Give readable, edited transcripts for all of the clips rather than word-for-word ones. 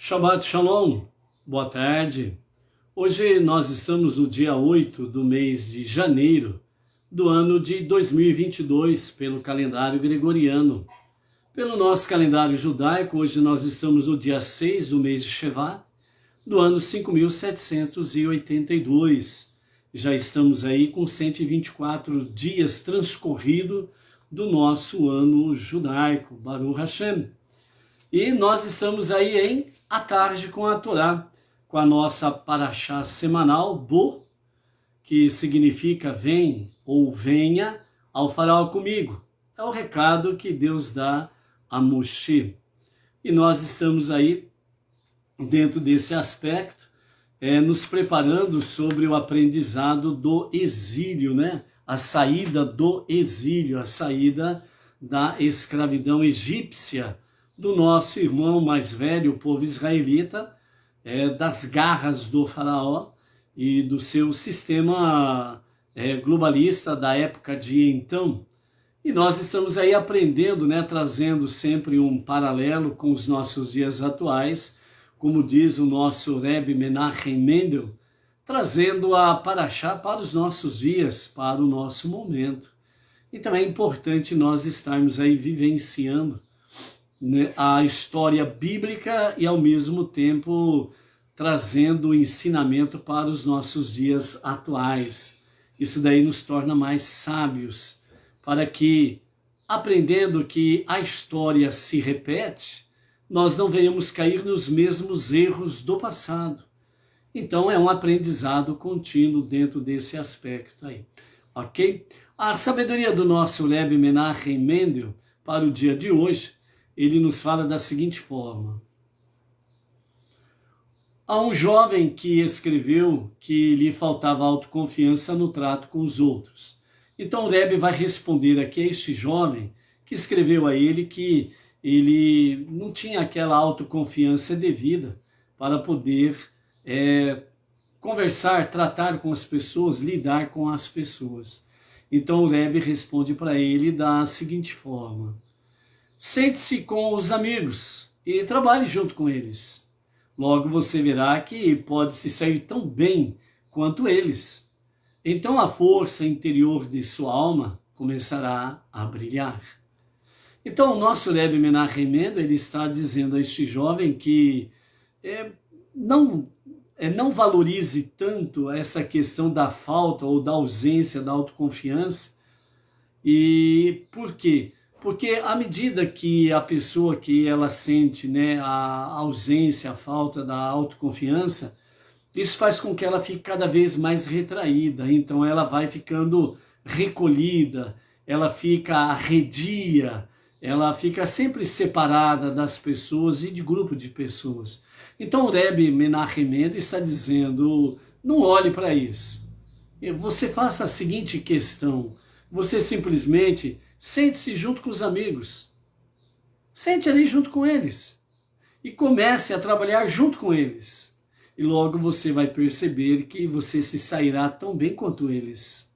Shabbat Shalom, boa tarde. Hoje nós estamos no dia 8 do mês de janeiro do ano de 2022, pelo calendário gregoriano. Pelo nosso calendário judaico, hoje nós estamos no dia 6 do mês de Shevat, do ano 5782. Já estamos aí com 124 dias transcorridos do nosso ano judaico, Baruch Hashem. E nós estamos aí em A Tarde com a Torá, com a nossa paraxá semanal, Bo, que significa vem ou venha ao faraó comigo. É o recado que Deus dá a Moshe. E nós estamos aí, dentro desse aspecto, nos preparando sobre o aprendizado do exílio, né? A saída do exílio, a saída da escravidão egípcia, do nosso irmão mais velho, o povo israelita, das garras do faraó e do seu sistema globalista da época de então. E nós estamos aí aprendendo, né, trazendo sempre um paralelo com os nossos dias atuais, como diz o nosso Rebbe Menachem Mendel, trazendo a paraxá para os nossos dias, para o nosso momento. Então é importante nós estarmos aí vivenciando a história bíblica e ao mesmo tempo trazendo o ensinamento para os nossos dias atuais. Isso daí nos torna mais sábios, para que, aprendendo que a história se repete, nós não venhamos cair nos mesmos erros do passado. Então é um aprendizado contínuo dentro desse aspecto aí, ok? A sabedoria do nosso Rebbe Menachem Mendel para o dia de hoje, ele nos fala da seguinte forma. Há um jovem que escreveu que lhe faltava autoconfiança no trato com os outros. Então o Rebbe vai responder aqui a este jovem que escreveu a ele que ele não tinha aquela autoconfiança devida para poder conversar, tratar com as pessoas, lidar com as pessoas. Então o Rebbe responde para ele da seguinte forma. Sente-se com os amigos e trabalhe junto com eles. Logo você verá que pode se sair tão bem quanto eles. Então a força interior de sua alma começará a brilhar. Então o nosso Rebbe Menachem Mendel, ele está dizendo a este jovem que não valorize tanto essa questão da falta ou da ausência da autoconfiança. E por quê? Porque à medida que a pessoa que ela sente, né, a ausência, a falta da autoconfiança, isso faz com que ela fique cada vez mais retraída. Então ela vai ficando recolhida, ela fica arredia, ela fica sempre separada das pessoas e de grupo de pessoas. Então o Rebbe Menachem Mendel está dizendo, não olhe para isso. Você faça a seguinte questão, você simplesmente sente-se junto com os amigos, sente ali junto com eles e comece a trabalhar junto com eles. E logo você vai perceber que você se sairá tão bem quanto eles.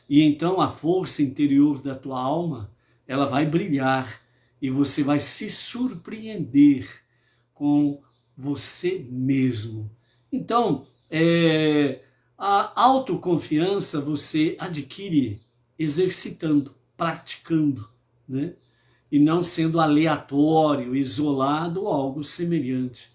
E então a força interior da tua alma, ela vai brilhar e você vai se surpreender com você mesmo. Então, a autoconfiança você adquire exercitando, praticando, né? E não sendo aleatório, isolado ou algo semelhante.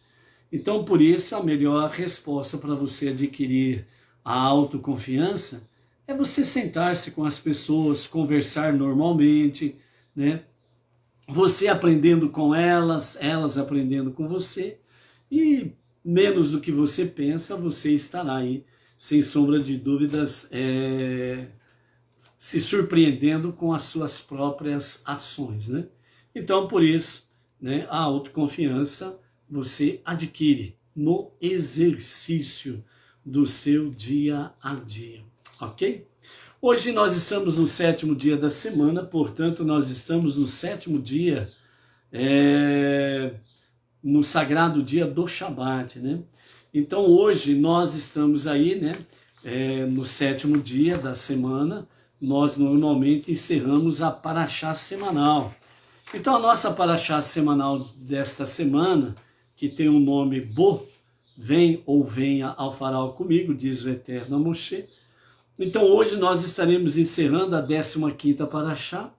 Então, por isso, a melhor resposta para você adquirir a autoconfiança é você sentar-se com as pessoas, conversar normalmente, né? Você aprendendo com elas, elas aprendendo com você, e menos do que você pensa, você estará aí, sem sombra de dúvidas, se surpreendendo com as suas próprias ações, né? Então, por isso, né, a autoconfiança você adquire no exercício do seu dia a dia, ok? Hoje nós estamos no 7º dia da semana, portanto, nós estamos no 7º dia, no sagrado dia do Shabat, né? Então, hoje nós estamos aí, né, no 7º dia da semana. Nós normalmente encerramos a paraxá semanal. Então a nossa paraxá semanal desta semana que tem um nome Bo, vem ou venha ao farol comigo, diz o Eterno a Moshe. Então hoje nós estaremos encerrando a 15ª Parashá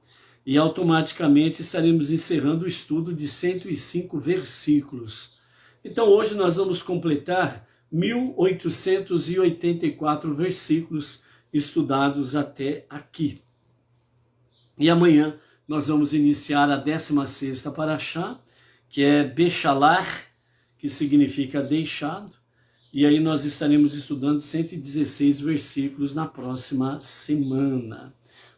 e automaticamente estaremos encerrando o estudo de 105 versículos. Então hoje nós vamos completar 1884 versículos estudados até aqui. E amanhã nós vamos iniciar a 16ª Parashá, que é Bechalar, que significa deixado. E aí nós estaremos estudando 116 versículos na próxima semana,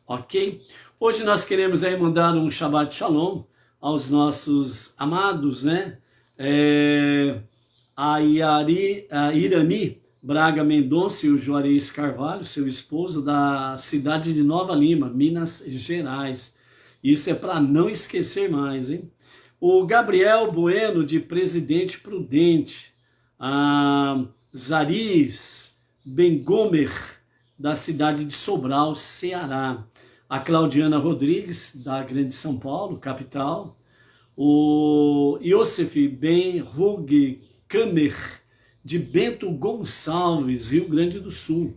ok? Hoje nós queremos aí mandar um Shabbat Shalom aos nossos amados, né? A Irani Braga Mendonça e o Juarez Carvalho, seu esposo, da cidade de Nova Lima, Minas Gerais. Isso é para não esquecer mais, hein? O Gabriel Bueno, de Presidente Prudente. A Zariz Bengomer, da cidade de Sobral, Ceará. A Claudiana Rodrigues, da Grande São Paulo, capital. O Yosef Ben Hug Kamer, de Bento Gonçalves, Rio Grande do Sul.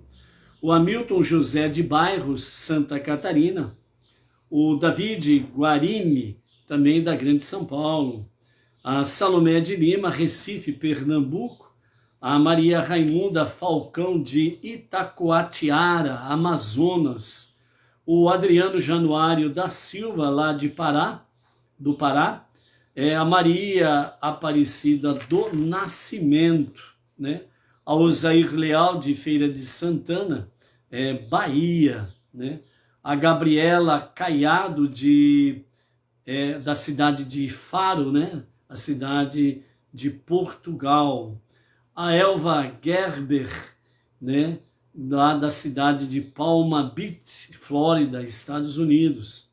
O Hamilton José de Bairros, Santa Catarina. O David Guarini, também da Grande São Paulo. A Salomé de Lima, Recife, Pernambuco. A Maria Raimunda Falcão, de Itacoatiara, Amazonas. O Adriano Januário da Silva, lá de do Pará. A Maria Aparecida do Nascimento, né? A Osair Leal, de Feira de Santana, Bahia, né? A Gabriela Caiado, da cidade de Faro, né? A cidade de Portugal. A Elva Gerber, né? Lá da cidade de Palma Beach, Flórida, Estados Unidos.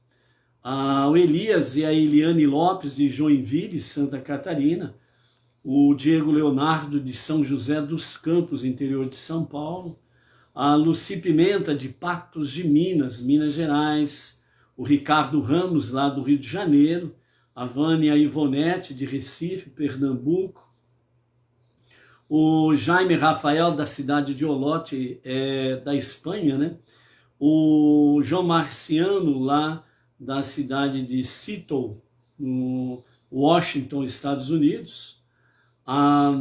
O Elias e a Eliane Lopes, de Joinville, Santa Catarina. O Diego Leonardo, de São José dos Campos, interior de São Paulo. A Luci Pimenta, de Patos de Minas, Minas Gerais. O Ricardo Ramos, lá do Rio de Janeiro. A Vânia Ivonete, de Recife, Pernambuco. O Jaime Rafael, da cidade de Olote, da Espanha, né? O João Marciano, lá da cidade de Seattle, no Washington, Estados Unidos. A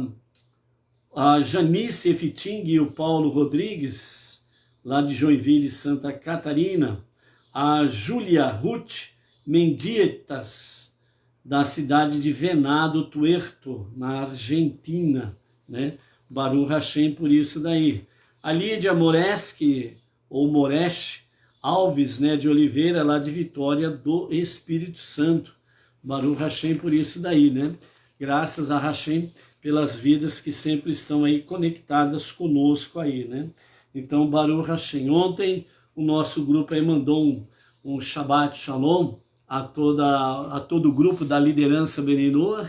Janice Efting e o Paulo Rodrigues, lá de Joinville, Santa Catarina. A Júlia Ruth Mendietas, da cidade de Venado Tuerto, na Argentina, né? Baruch Hashem por isso daí. A Lídia Moreski, ou Moresh Alves, né, de Oliveira, lá de Vitória do Espírito Santo. Baruch Hashem por isso daí, né? Graças a Hashem pelas vidas que sempre estão aí conectadas conosco aí, né? Então, Baruch Hashem. Ontem o nosso grupo aí mandou um Shabbat Shalom a todo o grupo da liderança Beninoor,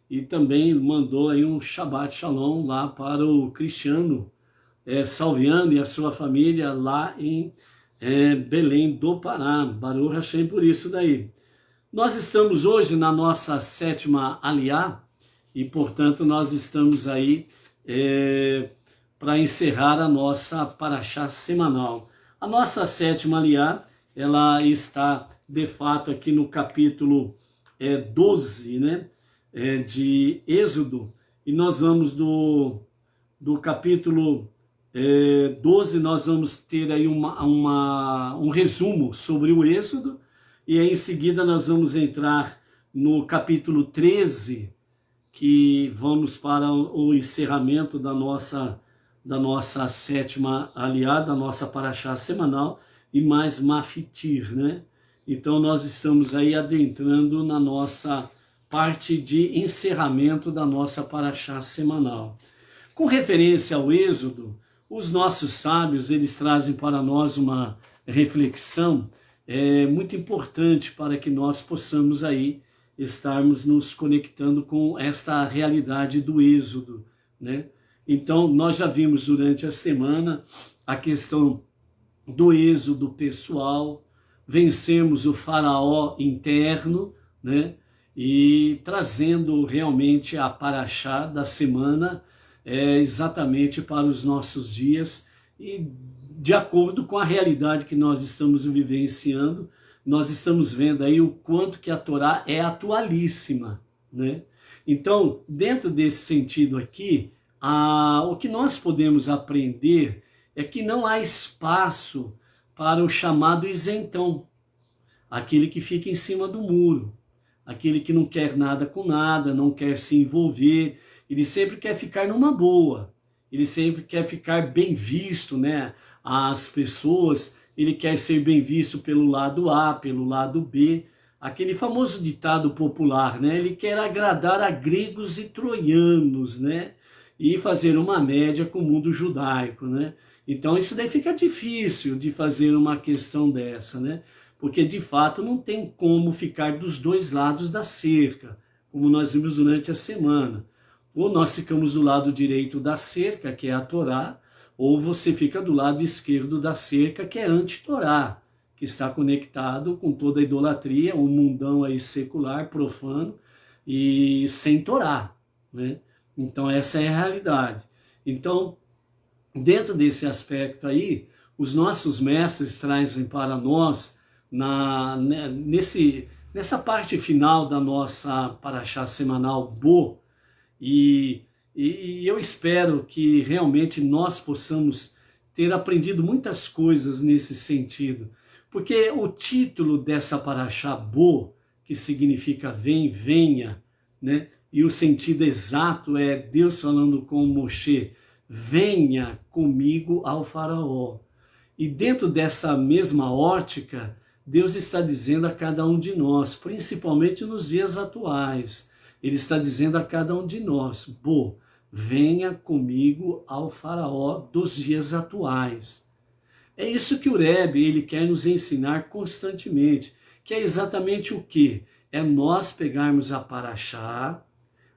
e também mandou aí um Shabbat Shalom lá para o Cristiano Salviano e a sua família lá em Belém do Pará. Baruch Hashem por isso daí. Nós estamos hoje na nossa 7ª Aliá e, portanto, nós estamos aí para encerrar a nossa Parashá semanal. A nossa 7ª Aliá, ela está, de fato, aqui no capítulo 12, né? De Êxodo, e nós vamos do capítulo 12, nós vamos ter aí um resumo sobre o Êxodo, e aí em seguida nós vamos entrar no capítulo 13, que vamos para o encerramento da nossa 7ª Aliá, da nossa Parashá semanal, e mais Mafitir, né? Então nós estamos aí adentrando na nossa parte de encerramento da nossa Parashá semanal. Com referência ao Êxodo, os nossos sábios, eles trazem para nós uma reflexão muito importante para que nós possamos aí estarmos nos conectando com esta realidade do Êxodo, né? Então, nós já vimos durante a semana a questão do êxodo pessoal, vencemos o faraó interno, né? e trazendo realmente a paraxá da semana exatamente para os nossos dias e de acordo com a realidade que nós estamos vivenciando. Nós estamos vendo aí o quanto que a Torá é atualíssima, né? Então, dentro desse sentido aqui, o que nós podemos aprender é que não há espaço para o chamado isentão, aquele que fica em cima do muro, aquele que não quer nada com nada, não quer se envolver, ele sempre quer ficar numa boa, ele sempre quer ficar bem visto, né? As pessoas, ele quer ser bem visto pelo lado A, pelo lado B, aquele famoso ditado popular, né? Ele quer agradar a gregos e troianos, né? E fazer uma média com o mundo judaico, né? Então isso daí fica difícil de fazer uma questão dessa, né? Porque de fato não tem como ficar dos dois lados da cerca, como nós vimos durante a semana. Ou nós ficamos do lado direito da cerca, que é a Torá, ou você fica do lado esquerdo da cerca, que é anti-Torá, que está conectado com toda a idolatria, um mundão aí secular, profano e sem Torá, né? Então essa é a realidade. Então, dentro desse aspecto aí, os nossos mestres trazem para nós, nessa parte final da nossa paraxá semanal Bo, e eu espero que realmente nós possamos ter aprendido muitas coisas nesse sentido, porque o título dessa paraxá Bo, que significa vem, venha, né? E o sentido exato é Deus falando com Moshe, venha comigo ao faraó. E dentro dessa mesma ótica, Deus está dizendo a cada um de nós, principalmente nos dias atuais, Ele está dizendo a cada um de nós, Bo, venha comigo ao faraó dos dias atuais. É isso que o Rebbe, ele quer nos ensinar constantemente, que é exatamente o quê? É nós pegarmos a paraxá,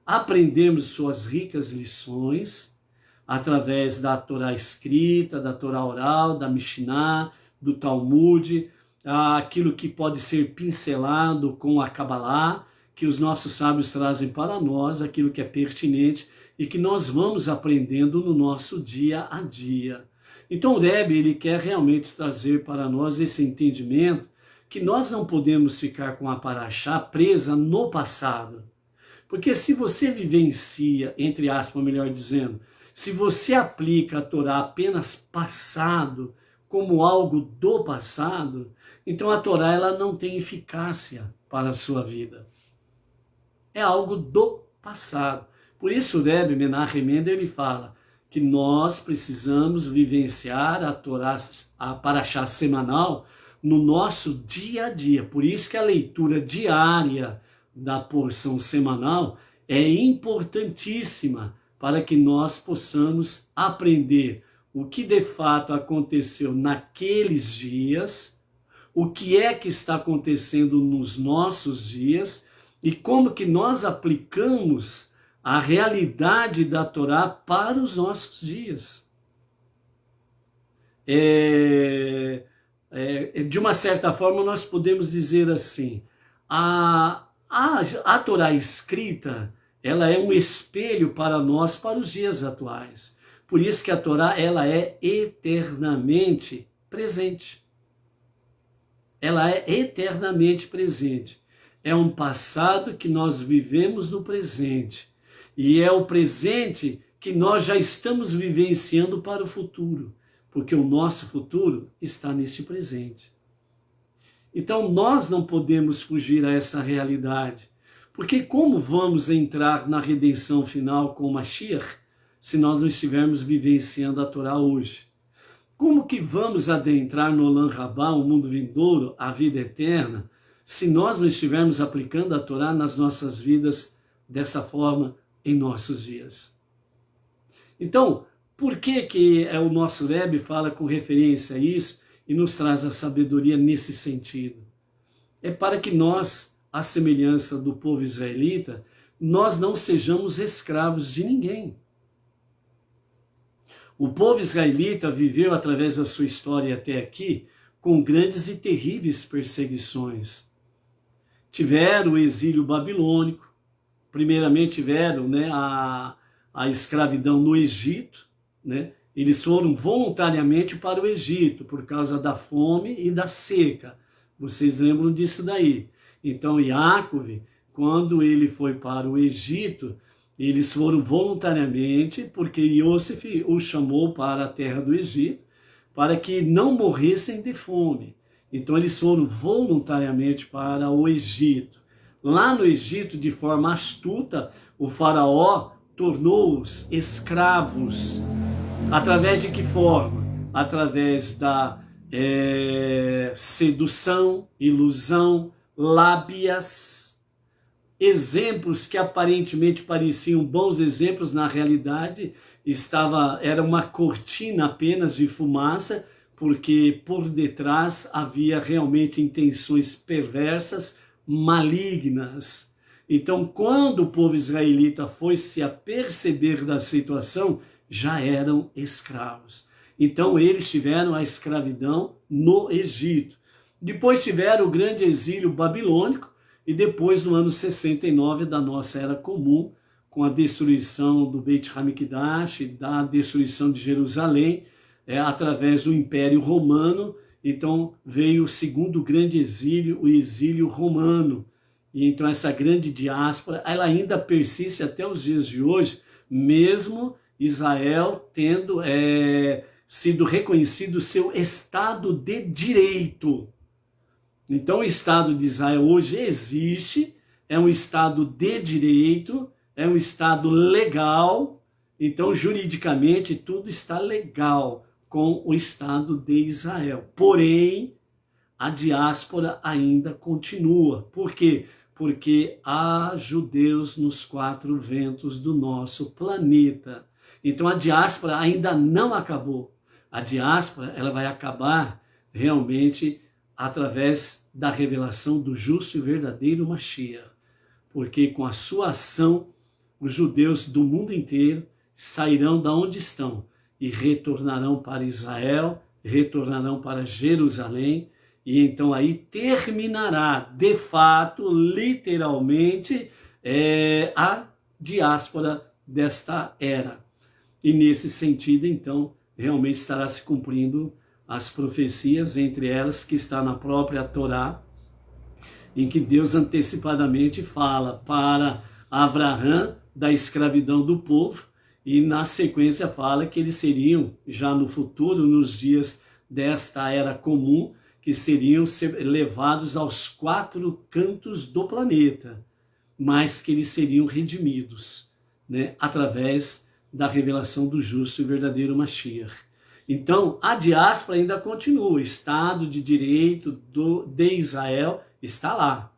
aprendermos suas ricas lições, através da Torá escrita, da Torá oral, da Mishnah, do Talmud, aquilo que pode ser pincelado com a Kabbalah, que os nossos sábios trazem para nós, aquilo que é pertinente e que nós vamos aprendendo no nosso dia a dia. Então o Rebbe, ele quer realmente trazer para nós esse entendimento que nós não podemos ficar com a paraxá presa no passado. Porque se você vivencia, entre aspas, melhor dizendo, se você aplica a Torá apenas passado, como algo do passado, então a Torá ela não tem eficácia para a sua vida. É algo do passado. Por isso o Rebbe Menachem Mendel, ele fala que nós precisamos vivenciar a Torá, a paraxá semanal, no nosso dia a dia. Por isso que a leitura diária da porção semanal é importantíssima para que nós possamos aprender o que de fato aconteceu naqueles dias, o que é que está acontecendo nos nossos dias e como que nós aplicamos a realidade da Torá para os nossos dias. De uma certa forma, nós podemos dizer assim, a Torá escrita, ela é um espelho para nós, para os dias atuais. Por isso que a Torá, ela é eternamente presente. Ela é eternamente presente. É um passado que nós vivemos no presente. E é o presente que nós já estamos vivenciando para o futuro. Porque o nosso futuro está neste presente. Então nós não podemos fugir a essa realidade. Porque como vamos entrar na redenção final com o Mashiach se nós não estivermos vivenciando a Torá hoje? Como que vamos adentrar no Olam Rabá, o mundo vindouro, a vida eterna, se nós não estivermos aplicando a Torá nas nossas vidas dessa forma em nossos dias? Então, por que o nosso Rebbe fala com referência a isso e nos traz a sabedoria nesse sentido? É para que nós, à semelhança do povo israelita, nós não sejamos escravos de ninguém. O povo israelita viveu através da sua história até aqui com grandes e terríveis perseguições. tiveram o exílio babilônico, primeiramente tiveram, né, a escravidão no Egito, né? Eles foram voluntariamente para o Egito por causa da fome e da seca. Vocês lembram disso daí? Então, Jacob, quando ele foi para o Egito, eles foram voluntariamente, porque Iosef os chamou para a terra do Egito, para que não morressem de fome. Então, eles foram voluntariamente para o Egito. Lá no Egito, de forma astuta, o faraó tornou-os escravos. Através de que forma? Através da sedução, ilusão, lábias, exemplos que aparentemente pareciam bons exemplos, na realidade era uma cortina apenas de fumaça, porque por detrás havia realmente intenções perversas, malignas. Então, quando o povo israelita foi se aperceber da situação, já eram escravos. Então, eles tiveram a escravidão no Egito. Depois tiveram o grande exílio babilônico, e depois, no ano 69 da nossa Era Comum, com a destruição do Beit Hamikdash, da destruição de Jerusalém, através do Império Romano, então veio o segundo grande exílio, o exílio romano. E então essa grande diáspora, ela ainda persiste até os dias de hoje, mesmo Israel tendo sido reconhecido seu Estado de Direito. Então o Estado de Israel hoje existe, é um Estado de direito, é um Estado legal, então juridicamente tudo está legal com o Estado de Israel. Porém, a diáspora ainda continua. Por quê? Porque há judeus nos quatro ventos do nosso planeta. Então a diáspora ainda não acabou. A diáspora, ela vai acabar realmente através da revelação do justo e verdadeiro Mashiach. Porque com a sua ação, os judeus do mundo inteiro sairão da onde estão e retornarão para Israel, retornarão para Jerusalém, e então aí terminará, de fato, literalmente, a diáspora desta era. E nesse sentido, então, realmente estará se cumprindo as profecias, entre elas que está na própria Torá, em que Deus antecipadamente fala para Abraão da escravidão do povo, e na sequência fala que eles seriam, já no futuro, nos dias desta Era Comum, que seriam levados aos quatro cantos do planeta, mas que eles seriam redimidos, né, através da revelação do justo e verdadeiro Mashiach. Então, a diáspora ainda continua, o Estado de Direito de Israel está lá,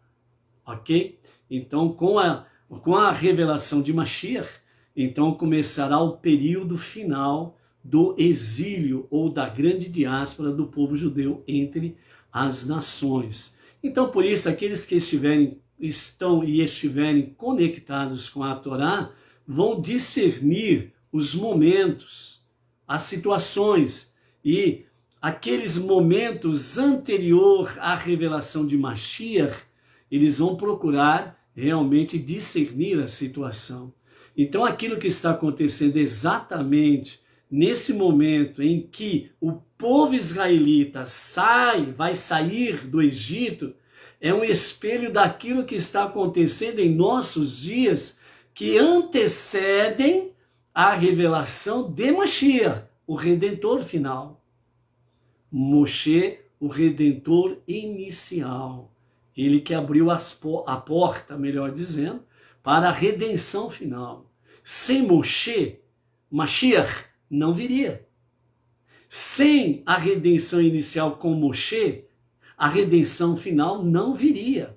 ok? Então, com a revelação de Mashiach, então começará o período final do exílio ou da grande diáspora do povo judeu entre as nações. Então, por isso, aqueles que estiverem conectados com a Torá vão discernir os momentos, as situações e aqueles momentos anterior à revelação de Mashiach, eles vão procurar realmente discernir a situação. Então, aquilo que está acontecendo exatamente nesse momento em que o povo israelita vai sair do Egito, é um espelho daquilo que está acontecendo em nossos dias, que antecedem a revelação de Mashiach, o Redentor final. Moshe, o Redentor inicial. Ele que abriu a porta, melhor dizendo, para a redenção final. Sem Moshe, Mashiach não viria. Sem a redenção inicial com Moshe, a redenção final não viria.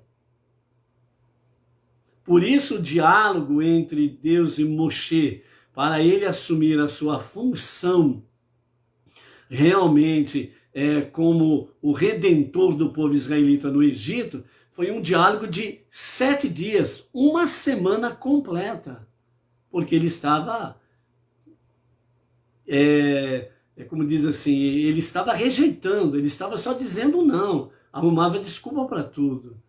Por isso o diálogo entre Deus e Moshe, para ele assumir a sua função realmente como o redentor do povo israelita no Egito, foi um diálogo de 7 dias, uma semana completa, porque ele estava, como diz assim, ele estava rejeitando, ele estava só dizendo não, arrumava desculpa para tudo.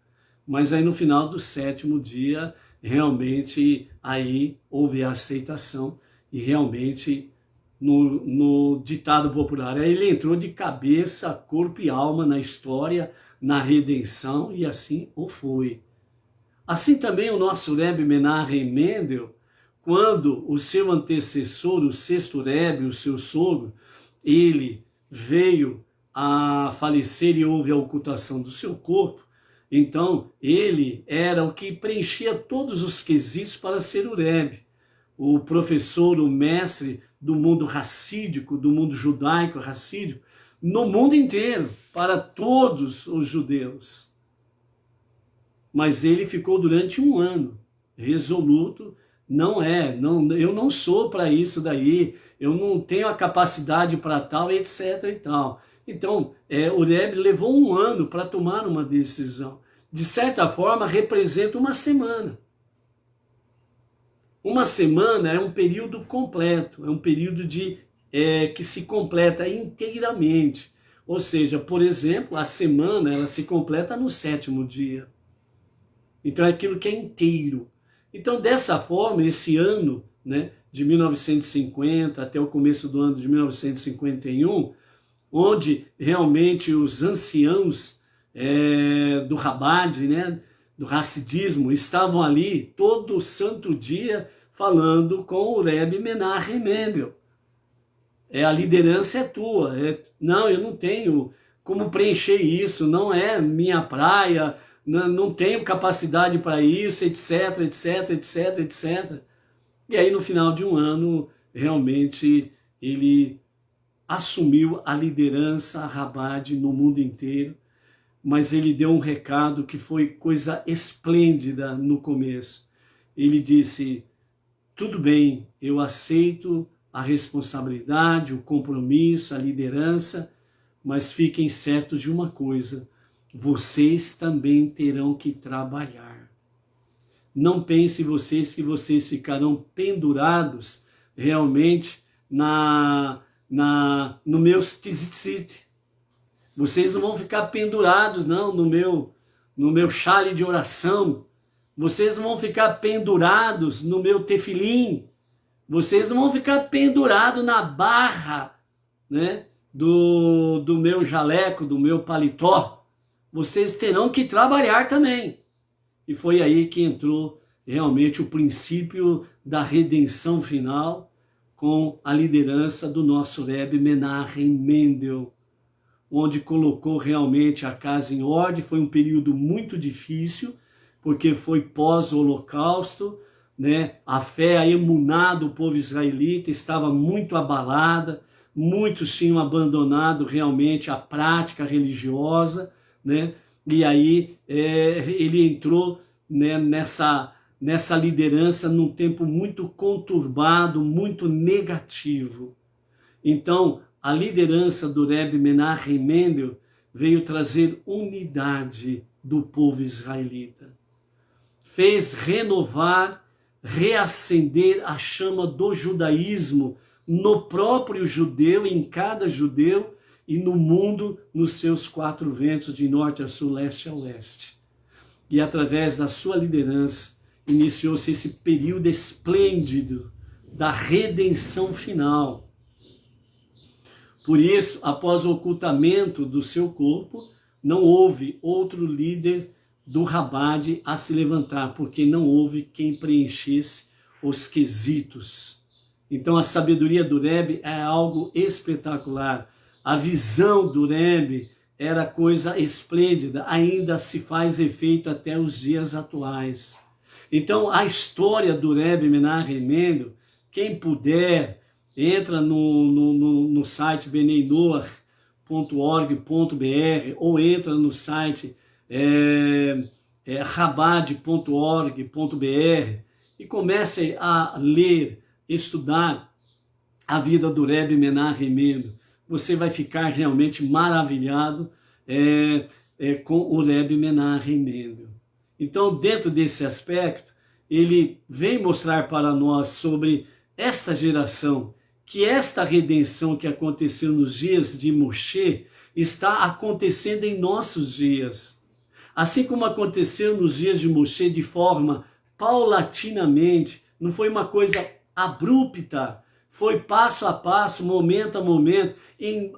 mas aí no final do 7º dia, realmente aí houve a aceitação e realmente no ditado popular, aí ele entrou de cabeça, corpo e alma na história, na redenção, e assim o foi. Assim também o nosso Rebbe Menachem Mendel, quando o seu antecessor, o 6º Rebbe, o seu sogro, ele veio a falecer e houve a ocultação do seu corpo, então ele era o que preenchia todos os quesitos para ser o Rebbe, o professor, o mestre do mundo racídico, do mundo judaico racídico, no mundo inteiro, para todos os judeus. Mas ele ficou durante 1 ano, resoluto, eu não sou para isso daí, eu não tenho a capacidade para tal, etc e tal. Então, o Rebbe levou 1 ano para tomar uma decisão. De certa forma, representa uma semana. Uma semana é um período completo, é um período que se completa inteiramente. Ou seja, por exemplo, a semana ela se completa no 7º dia. Então é aquilo que é inteiro. Então dessa forma, esse ano, né, de 1950 até o começo do ano de 1951, onde realmente os anciãos do Chabad, né, do Hassidismo, estavam ali todo santo dia falando com o Rebbe Menachem Mendel. A liderança é tua. Não, eu não tenho como preencher isso, não é minha praia, não tenho capacidade para isso, etc, etc, etc, etc. E aí no final de 1 ano, realmente, ele assumiu a liderança Chabad no mundo inteiro, mas ele deu um recado que foi coisa esplêndida no começo. Ele disse, tudo bem, eu aceito a responsabilidade, o compromisso, a liderança, mas fiquem certos de uma coisa, vocês também terão que trabalhar. Não pensem vocês que vocês ficarão pendurados realmente no meu tzitzit. Vocês não vão ficar pendurados não no meu chale de oração. Vocês não vão ficar pendurados no meu tefilim. Vocês não vão ficar pendurados na barra, né, do meu jaleco, do meu paletó. Vocês terão que trabalhar também. E foi aí que entrou realmente o princípio da redenção final com a liderança do nosso Rebbe Menachem Mendel, onde colocou realmente a casa em ordem. Foi um período muito difícil, porque foi pós-holocausto, né? A fé, a emuná do povo israelita estava muito abalada, muitos tinham abandonado realmente a prática religiosa, né? E aí ele entrou, né, nessa liderança num tempo muito conturbado, muito negativo. Então, a liderança do Rebbe Menachem Mendel veio trazer unidade do povo israelita. Fez renovar, reacender a chama do judaísmo no próprio judeu, em cada judeu, e no mundo, nos seus 4 ventos, de norte a sul, leste a oeste. E através da sua liderança, iniciou-se esse período esplêndido da redenção final. Por isso, após o ocultamento do seu corpo, não houve outro líder do Chabad a se levantar, porque não houve quem preenchesse os quesitos. Então a sabedoria do Rebbe é algo espetacular. A visão do Rebbe era coisa esplêndida, ainda se faz efeito até os dias atuais. Então a história do Rebbe Menachem Mendel, quem puder, entra no site beneinoach.org.br ou entra no site chabad.org.br e comece a ler, estudar a vida do Rebbe Menachem Mendel. Você vai ficar realmente maravilhado com o Rebbe Menachem Mendel. Então, dentro desse aspecto, ele vem mostrar para nós sobre esta geração, que esta redenção que aconteceu nos dias de Moshe está acontecendo em nossos dias. Assim como aconteceu nos dias de Moshe de forma paulatinamente, não foi uma coisa abrupta, foi passo a passo, momento a momento,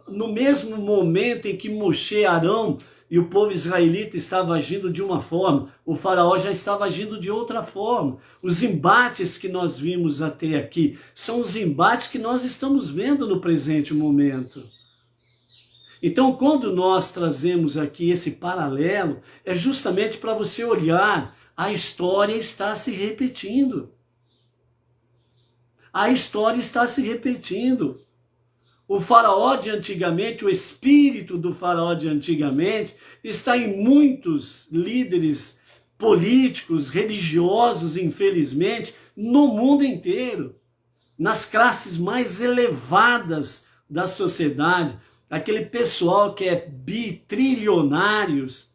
no mesmo momento em que Moshe, Arão e o povo israelita estava agindo de uma forma, o faraó já estava agindo de outra forma. Os embates que nós vimos até aqui são os embates que nós estamos vendo no presente momento. Então, quando nós trazemos aqui esse paralelo, é justamente para você olhar, a história está se repetindo. A história está se repetindo. O faraó de antigamente, o espírito do faraó de antigamente, está em muitos líderes políticos, religiosos, infelizmente, no mundo inteiro. Nas classes mais elevadas da sociedade, aquele pessoal que é bitrilionários,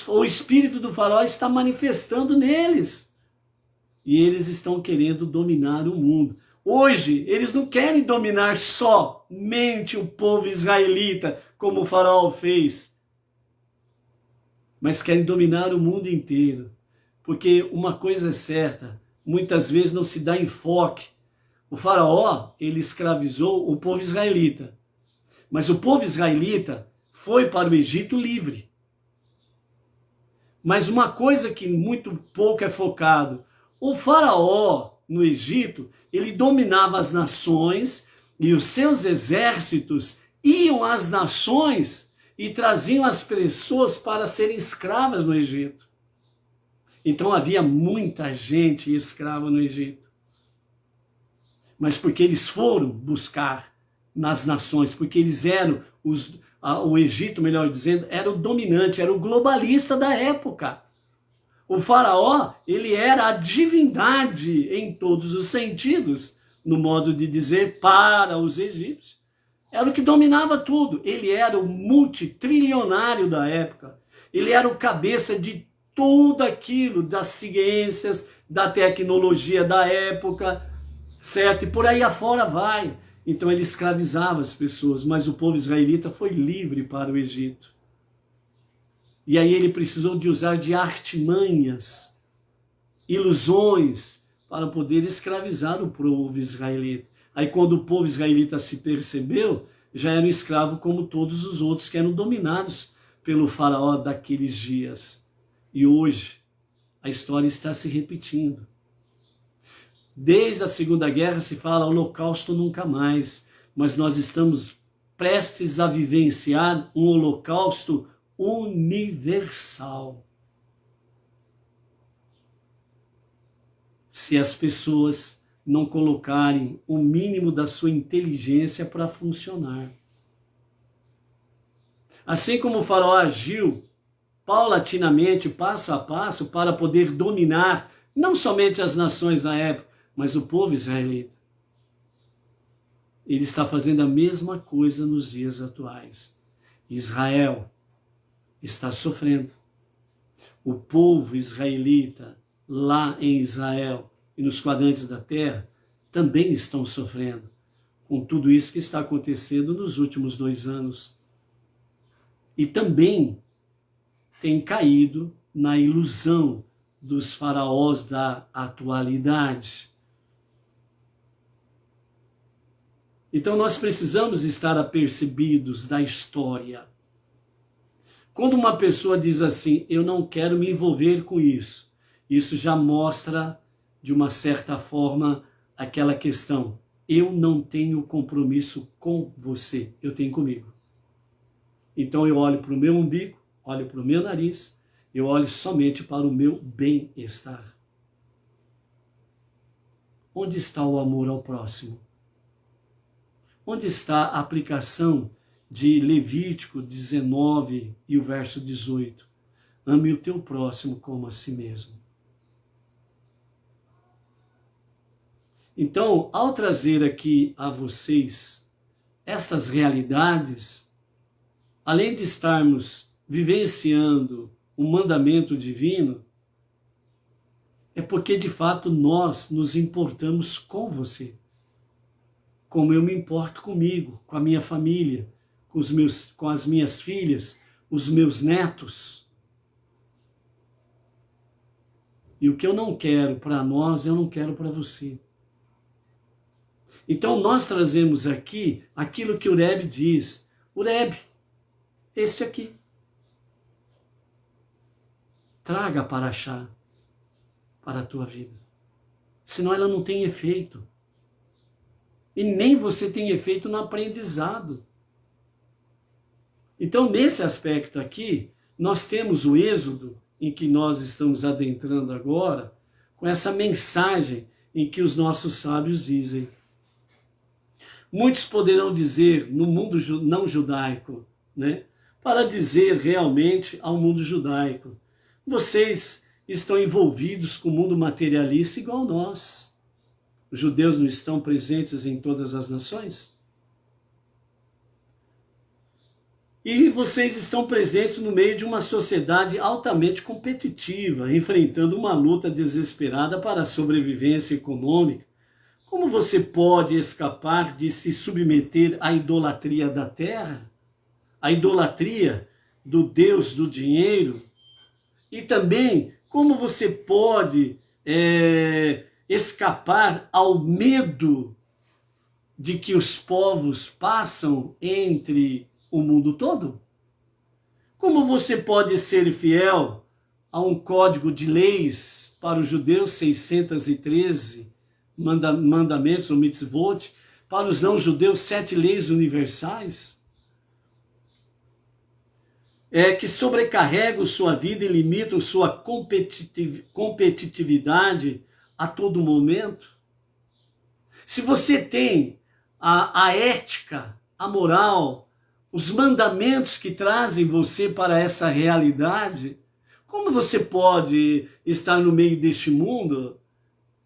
o espírito do faraó está manifestando neles. E eles estão querendo dominar o mundo. Hoje, eles não querem dominar somente o povo israelita, como o faraó fez, mas querem dominar o mundo inteiro. Porque uma coisa é certa, muitas vezes não se dá enfoque. O faraó, ele escravizou o povo israelita, mas o povo israelita foi para o Egito livre. Mas uma coisa que muito pouco é focado, o faraó no Egito, ele dominava as nações e os seus exércitos iam às nações e traziam as pessoas para serem escravas no Egito. Então havia muita gente escrava no Egito. Mas porque eles foram buscar nas nações, porque eles eram, o Egito, melhor dizendo, era o dominante, era o globalista da época. O faraó, ele era a divindade em todos os sentidos, no modo de dizer, para os egípcios. Era o que dominava tudo. Ele era o multitrilionário da época. Ele era o cabeça de tudo aquilo, das ciências, da tecnologia da época, certo? E por aí afora vai. Então ele escravizava as pessoas, mas o povo israelita foi livre para o Egito. E aí ele precisou de usar de artimanhas, ilusões, para poder escravizar o povo israelita. Aí quando o povo israelita se percebeu, já era um escravo como todos os outros que eram dominados pelo faraó daqueles dias. E hoje a história está se repetindo. Desde a Segunda Guerra se fala holocausto nunca mais, mas nós estamos prestes a vivenciar um holocausto universal. Se as pessoas não colocarem o mínimo da sua inteligência para funcionar. Assim como o faraó agiu paulatinamente, passo a passo, para poder dominar não somente as nações da época, mas o povo israelita. Ele está fazendo a mesma coisa nos dias atuais. Israel está sofrendo. O povo israelita lá em Israel e nos quadrantes da terra também estão sofrendo com tudo isso que está acontecendo nos últimos 2 anos. E também tem caído na ilusão dos faraós da atualidade. Então nós precisamos estar apercebidos da história. Quando uma pessoa diz assim, eu não quero me envolver com isso, isso já mostra, de uma certa forma, aquela questão, eu não tenho compromisso com você, eu tenho comigo. Então eu olho para o meu umbigo, olho para o meu nariz, eu olho somente para o meu bem-estar. Onde está o amor ao próximo? Onde está a aplicação de Levítico 19 e o verso 18? Ame o teu próximo como a si mesmo. Então, ao trazer aqui a vocês estas realidades, além de estarmos vivenciando o mandamento divino, é porque de fato nós nos importamos com você. Como eu me importo comigo, com a minha família, com as minhas filhas, os meus netos. E o que eu não quero para nós, eu não quero para você. Então nós trazemos aqui aquilo que o Rebbe diz. O Rebbe, este aqui. Traga a Paraxá para a tua vida. Senão ela não tem efeito. E nem você tem efeito no aprendizado. Então, nesse aspecto aqui, nós temos o Êxodo, em que nós estamos adentrando agora, com essa mensagem em que os nossos sábios dizem. Muitos poderão dizer, no mundo não judaico, né, para dizer realmente ao mundo judaico, vocês estão envolvidos com o mundo materialista igual nós. Os judeus não estão presentes em todas as nações? E vocês estão presentes no meio de uma sociedade altamente competitiva, enfrentando uma luta desesperada para a sobrevivência econômica. Como você pode escapar de se submeter à idolatria da terra? À idolatria do Deus do dinheiro? E também, como você pode escapar ao medo de que os povos passam entre o mundo todo? Como você pode ser fiel a um código de leis para os judeus, 613 mandamentos ou mitzvot, para os não-judeus, 7 leis universais? Que sobrecarregam sua vida e limitam sua competitividade a todo momento? Se você tem a ética, a moral, os mandamentos que trazem você para essa realidade, como você pode estar no meio deste mundo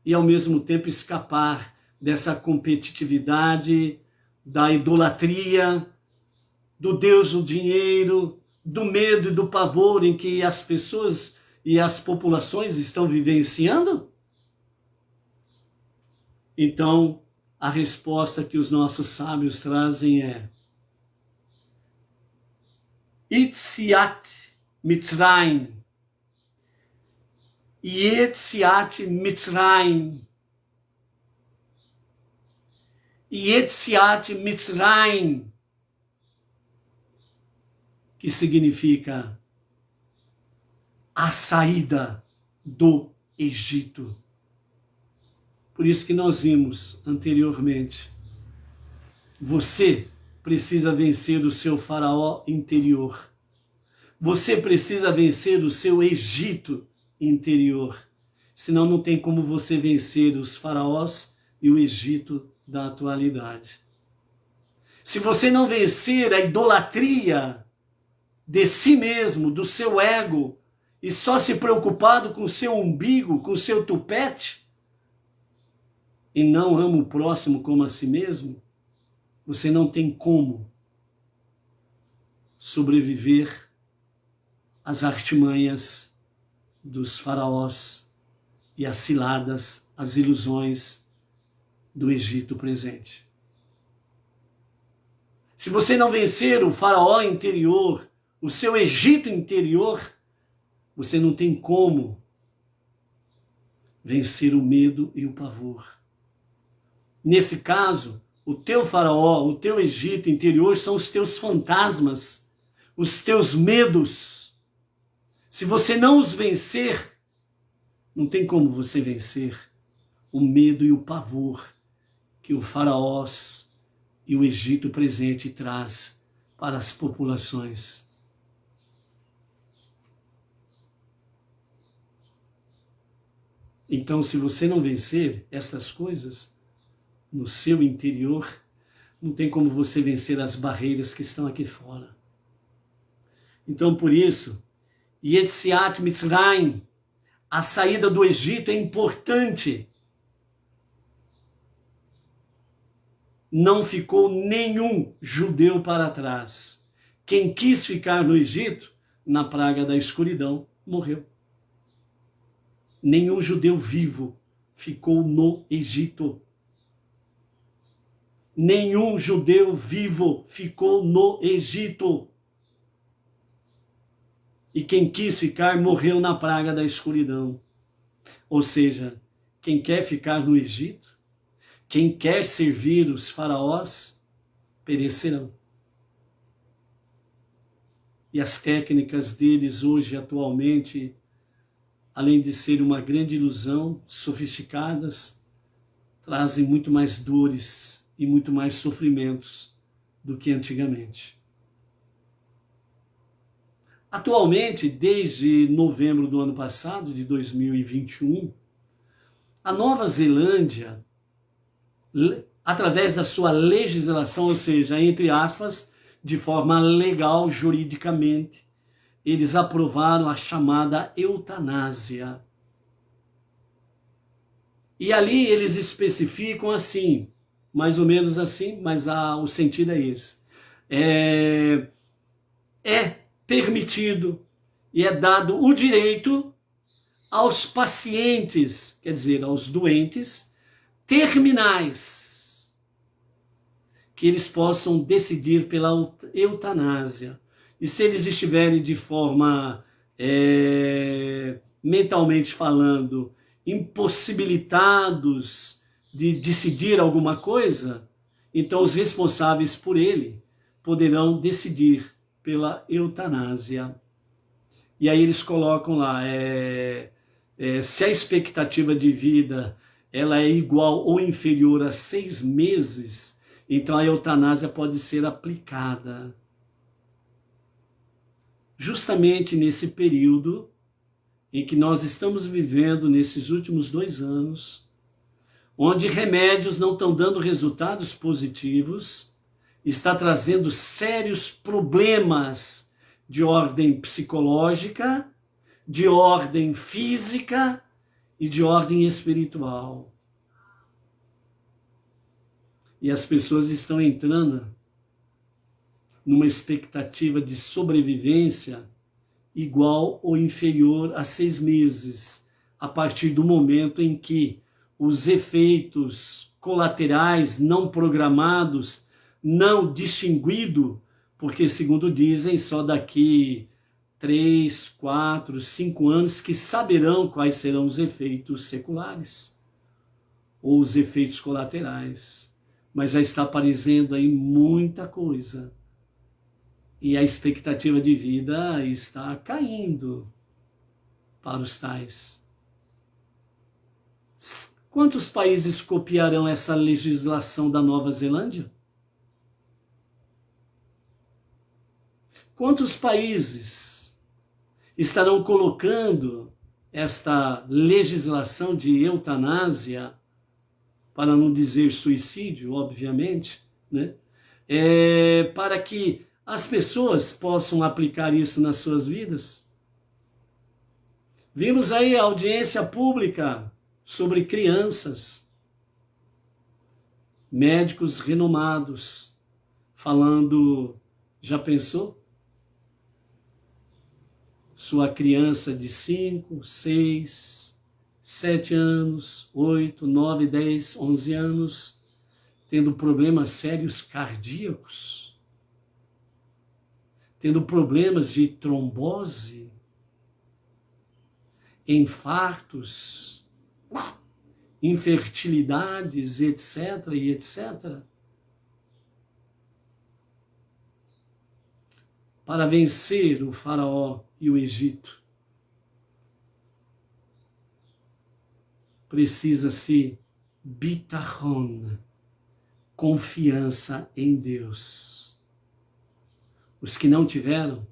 e ao mesmo tempo escapar dessa competitividade, da idolatria, do Deus do dinheiro, do medo e do pavor em que as pessoas e as populações estão vivenciando? Então, a resposta que os nossos sábios trazem é: Yetziat Mitzrayim, Yetziat Mitzrayim, Yetziat Mitzrayim, que significa a saída do Egito. Por isso que nós vimos anteriormente, você precisa vencer o seu faraó interior. Você precisa vencer o seu Egito interior. Senão não tem como você vencer os faraós e o Egito da atualidade. Se você não vencer a idolatria de si mesmo, do seu ego, e só se preocupado com o seu umbigo, com o seu tupete, e não ama o próximo como a si mesmo, você não tem como sobreviver às artimanhas dos faraós e às ciladas, às ilusões do Egito presente. Se você não vencer o faraó interior, o seu Egito interior, você não tem como vencer o medo e o pavor. Nesse caso, o teu faraó, o teu Egito interior são os teus fantasmas, os teus medos. Se você não os vencer, não tem como você vencer o medo e o pavor que o faraós e o Egito presente traz para as populações. Então, se você não vencer estas coisas no seu interior, não tem como você vencer as barreiras que estão aqui fora. Então, por isso, Yetziat Mitzrayim, a saída do Egito é importante. Não ficou nenhum judeu para trás. Quem quis ficar no Egito, na praga da escuridão, morreu. Nenhum judeu vivo ficou no Egito. Nenhum judeu vivo ficou no Egito. E quem quis ficar morreu na praga da escuridão. Ou seja, quem quer ficar no Egito, quem quer servir os faraós, perecerão. E as técnicas deles hoje, atualmente, além de ser uma grande ilusão, sofisticadas, trazem muito mais dores e muito mais sofrimentos do que antigamente. Atualmente, desde novembro do ano passado, de 2021, a Nova Zelândia, através da sua legislação, ou seja, entre aspas, de forma legal, juridicamente, eles aprovaram a chamada eutanásia. E ali eles especificam assim, mais ou menos assim, mas o sentido é esse. É permitido e é dado o direito aos pacientes, quer dizer, aos doentes terminais, que eles possam decidir pela eutanásia. E se eles estiverem de forma, mentalmente falando, impossibilitados de decidir alguma coisa, então os responsáveis por ele poderão decidir pela eutanásia. E aí eles colocam lá, se a expectativa de vida ela é igual ou inferior a 6 meses, então a eutanásia pode ser aplicada. Justamente nesse período em que nós estamos vivendo nesses últimos 2 anos, onde remédios não estão dando resultados positivos, está trazendo sérios problemas de ordem psicológica, de ordem física e de ordem espiritual. E as pessoas estão entrando numa expectativa de sobrevivência igual ou inferior a 6 meses, a partir do momento em que os efeitos colaterais não programados, não distinguidos, porque, segundo dizem, só daqui 3, 4, 5 anos que saberão quais serão os efeitos seculares ou os efeitos colaterais. Mas já está aparecendo aí muita coisa. E a expectativa de vida está caindo para os tais. Quantos países copiarão essa legislação da Nova Zelândia? Quantos países estarão colocando esta legislação de eutanásia, para não dizer suicídio, obviamente, né? Para que as pessoas possam aplicar isso nas suas vidas? Vimos aí a audiência pública sobre crianças, médicos renomados, falando, já pensou? Sua criança de 5, 6, 7 anos, 8, 9, 10, 11 anos, tendo problemas sérios cardíacos, tendo problemas de trombose, infartos, infertilidades, etc. e etc. Para vencer o faraó e o Egito, precisa-se bitachon, confiança em Deus. Os que não tiveram,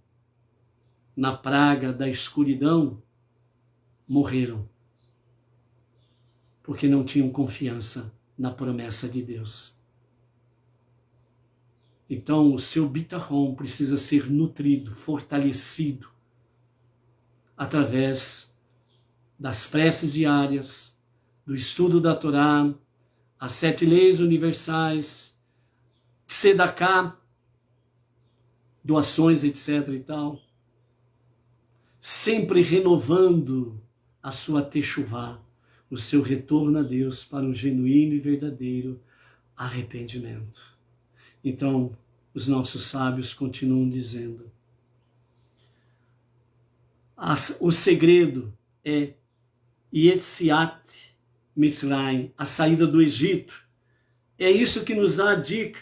na praga da escuridão, morreram, porque não tinham confiança na promessa de Deus. Então, o seu bitachon precisa ser nutrido, fortalecido, através das preces diárias, do estudo da Torá, as 7 leis universais, tzedakah, doações, etc. e tal, sempre renovando a sua techuvá, o seu retorno a Deus para um genuíno e verdadeiro arrependimento. Então, os nossos sábios continuam dizendo, o segredo é Yetziat Mitzrayim, a saída do Egito. É isso que nos dá a dica.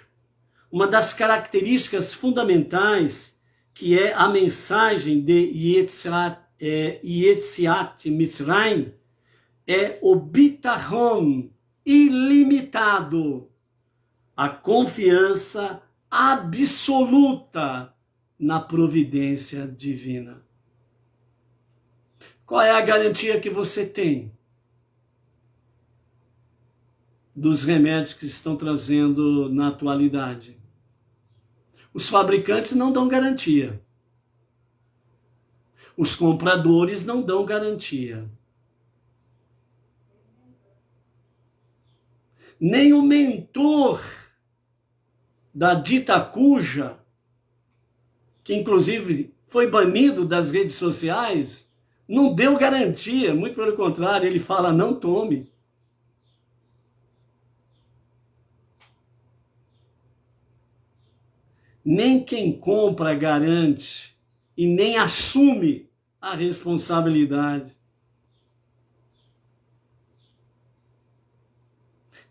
Uma das características fundamentais, que é a mensagem de Yetziat Mitzrayim, é o bitachon ilimitado, a confiança absoluta na providência divina. Qual é a garantia que você tem dos remédios que estão trazendo na atualidade? Os fabricantes não dão garantia. Os compradores não dão garantia. Nem o mentor da dita cuja, que inclusive foi banido das redes sociais, não deu garantia, muito pelo contrário, ele fala, não tome. Nem quem compra garante e nem assume a responsabilidade.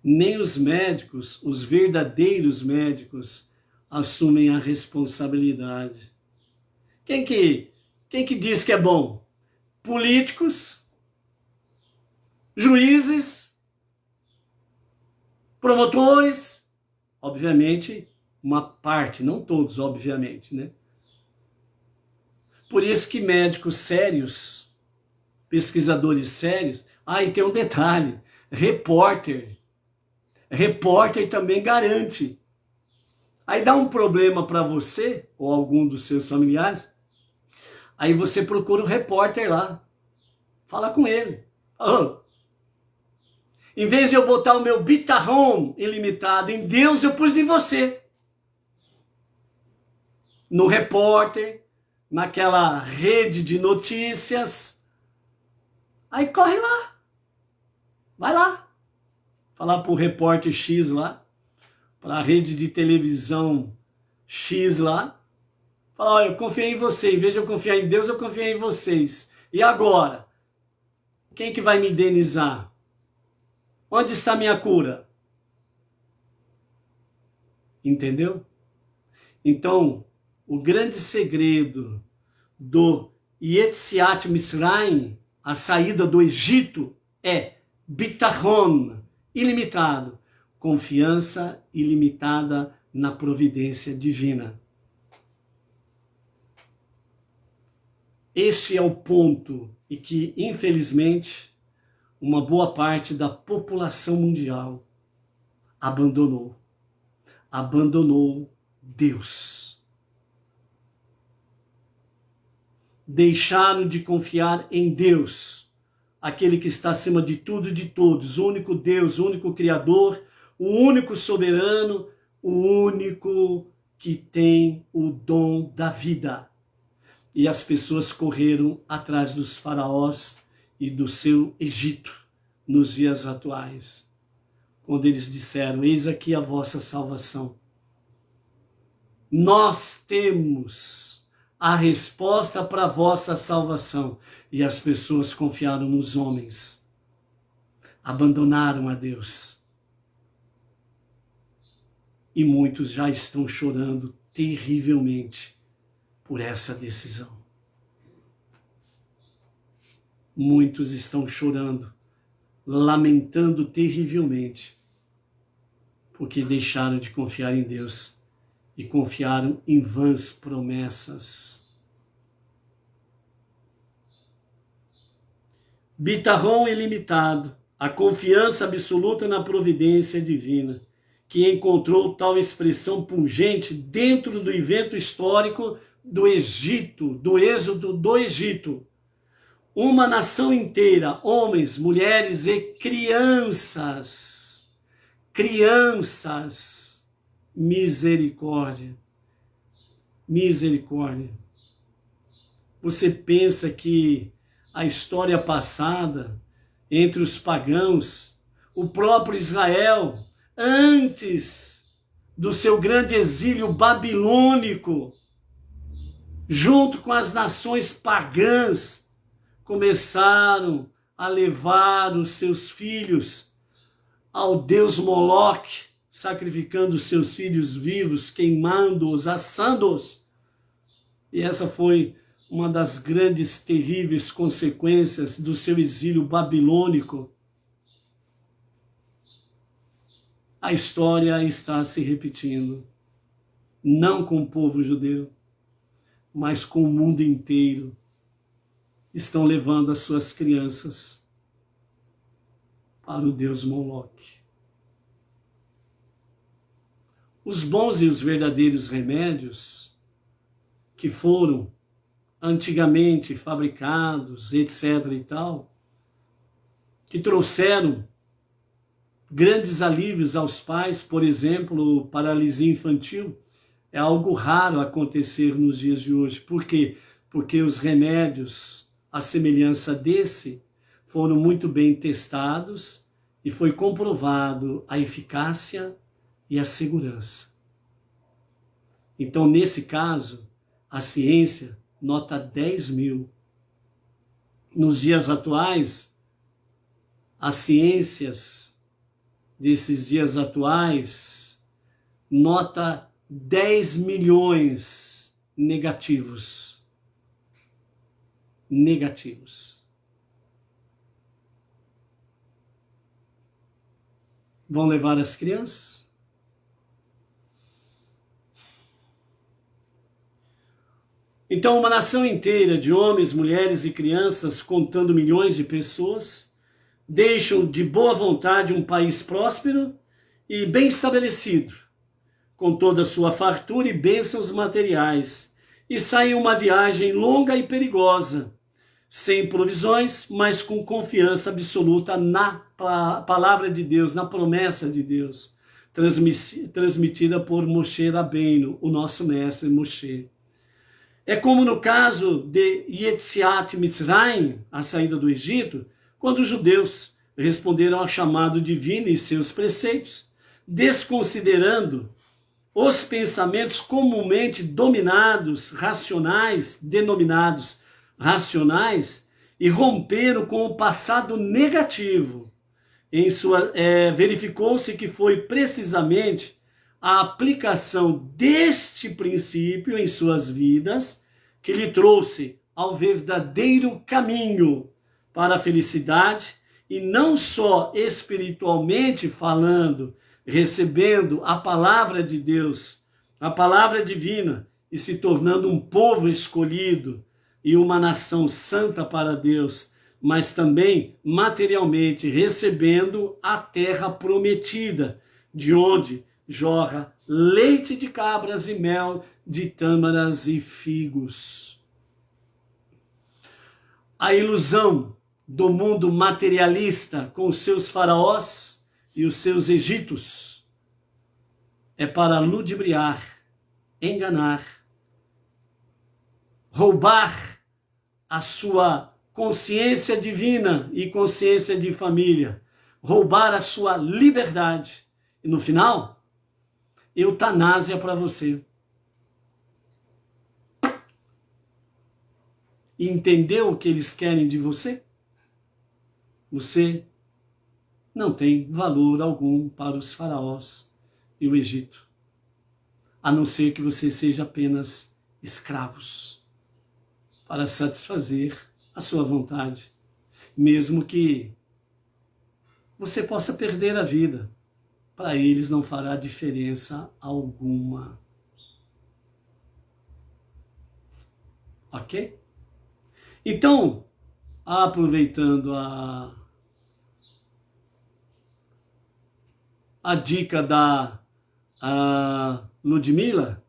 Nem os médicos, os verdadeiros médicos, assumem a responsabilidade. Quem que diz que é bom? Políticos, juízes, promotores, obviamente, uma parte, não todos, obviamente, né? Por isso que médicos sérios, pesquisadores sérios, e tem um detalhe, repórter também garante. Aí dá um problema para você, ou algum dos seus familiares, aí você procura o repórter lá, fala com ele. Em vez de eu botar o meu bitachon ilimitado em Deus, eu pus em você. No repórter, naquela rede de notícias. Aí corre lá, vai lá. Falar para o repórter X lá, para a rede de televisão X lá, falar, olha, eu confiei em você, em vez de eu confiar em Deus, eu confiei em vocês. E agora? Quem que vai me indenizar? Onde está a minha cura? Entendeu? Então, o grande segredo do Yetziat Mitzrayim, a saída do Egito, é bitachon, ilimitado, confiança ilimitada na providência divina. Este é o ponto e que, infelizmente, uma boa parte da população mundial abandonou Deus. Deixaram de confiar em Deus, aquele que está acima de tudo e de todos, o único Deus, o único Criador, o único soberano, o único que tem o dom da vida. E as pessoas correram atrás dos faraós e do seu Egito nos dias atuais, quando eles disseram, eis aqui a vossa salvação. Nós temos a resposta para a vossa salvação. E as pessoas confiaram nos homens, abandonaram a Deus. E muitos já estão chorando terrivelmente por essa decisão. Muitos estão chorando, lamentando terrivelmente, porque deixaram de confiar em Deus e confiaram em vãs promessas. Bitachon ilimitado, a confiança absoluta na providência divina, que encontrou tal expressão pungente dentro do evento histórico do Egito, do êxodo do Egito. Uma nação inteira, homens, mulheres e crianças, misericórdia, misericórdia. Você pensa que a história passada, entre os pagãos, o próprio Israel, antes do seu grande exílio babilônico, junto com as nações pagãs, começaram a levar os seus filhos ao deus Moloque, sacrificando os seus filhos vivos, queimando-os, assando-os. E essa foi uma das grandes, terríveis consequências do seu exílio babilônico. A história está se repetindo, não com o povo judeu, mas com o mundo inteiro. Estão levando as suas crianças para o deus Moloque. Os bons e os verdadeiros remédios que foram antigamente fabricados, etc. e tal, que trouxeram grandes alívios aos pais, por exemplo, paralisia infantil, é algo raro acontecer nos dias de hoje. Por quê? Porque os remédios, à semelhança desse, foram muito bem testados e foi comprovado a eficácia e a segurança. Então, nesse caso, a ciência nota 10.000. Nos dias atuais, as ciências desses dias atuais nota 10 milhões negativos. Negativos. Vão levar as crianças? Então, uma nação inteira de homens, mulheres e crianças, contando milhões de pessoas, deixam de boa vontade um país próspero e bem estabelecido, com toda a sua fartura e bênçãos materiais, e saem uma viagem longa e perigosa, sem provisões, mas com confiança absoluta na palavra de Deus, na promessa de Deus, transmitida por Moshe Rabbeinu, o nosso mestre Moshe. É como no caso de Yetziat Mitzrayim, a saída do Egito, quando os judeus responderam ao chamado divino e seus preceitos, desconsiderando os pensamentos comumente denominados racionais, e romperam com o passado negativo. Verificou-se que foi precisamente a aplicação deste princípio em suas vidas que lhe trouxe ao verdadeiro caminho para a felicidade, e não só espiritualmente falando, recebendo a palavra de Deus, a palavra divina, e se tornando um povo escolhido e uma nação santa para Deus, mas também materialmente recebendo a terra prometida, de onde jorra leite de cabras e mel de tâmaras e figos. A ilusão do mundo materialista com os seus faraós e os seus egitos é para ludibriar, enganar, roubar a sua consciência divina e consciência de família, roubar a sua liberdade e no final, eutanásia para você. Entendeu o que eles querem de você? Você não tem valor algum para os faraós e o Egito, a não ser que você seja apenas escravos para satisfazer a sua vontade, mesmo que você possa perder a vida. Para eles não fará diferença alguma. Ok? Então, aproveitando a dica da Ludmila,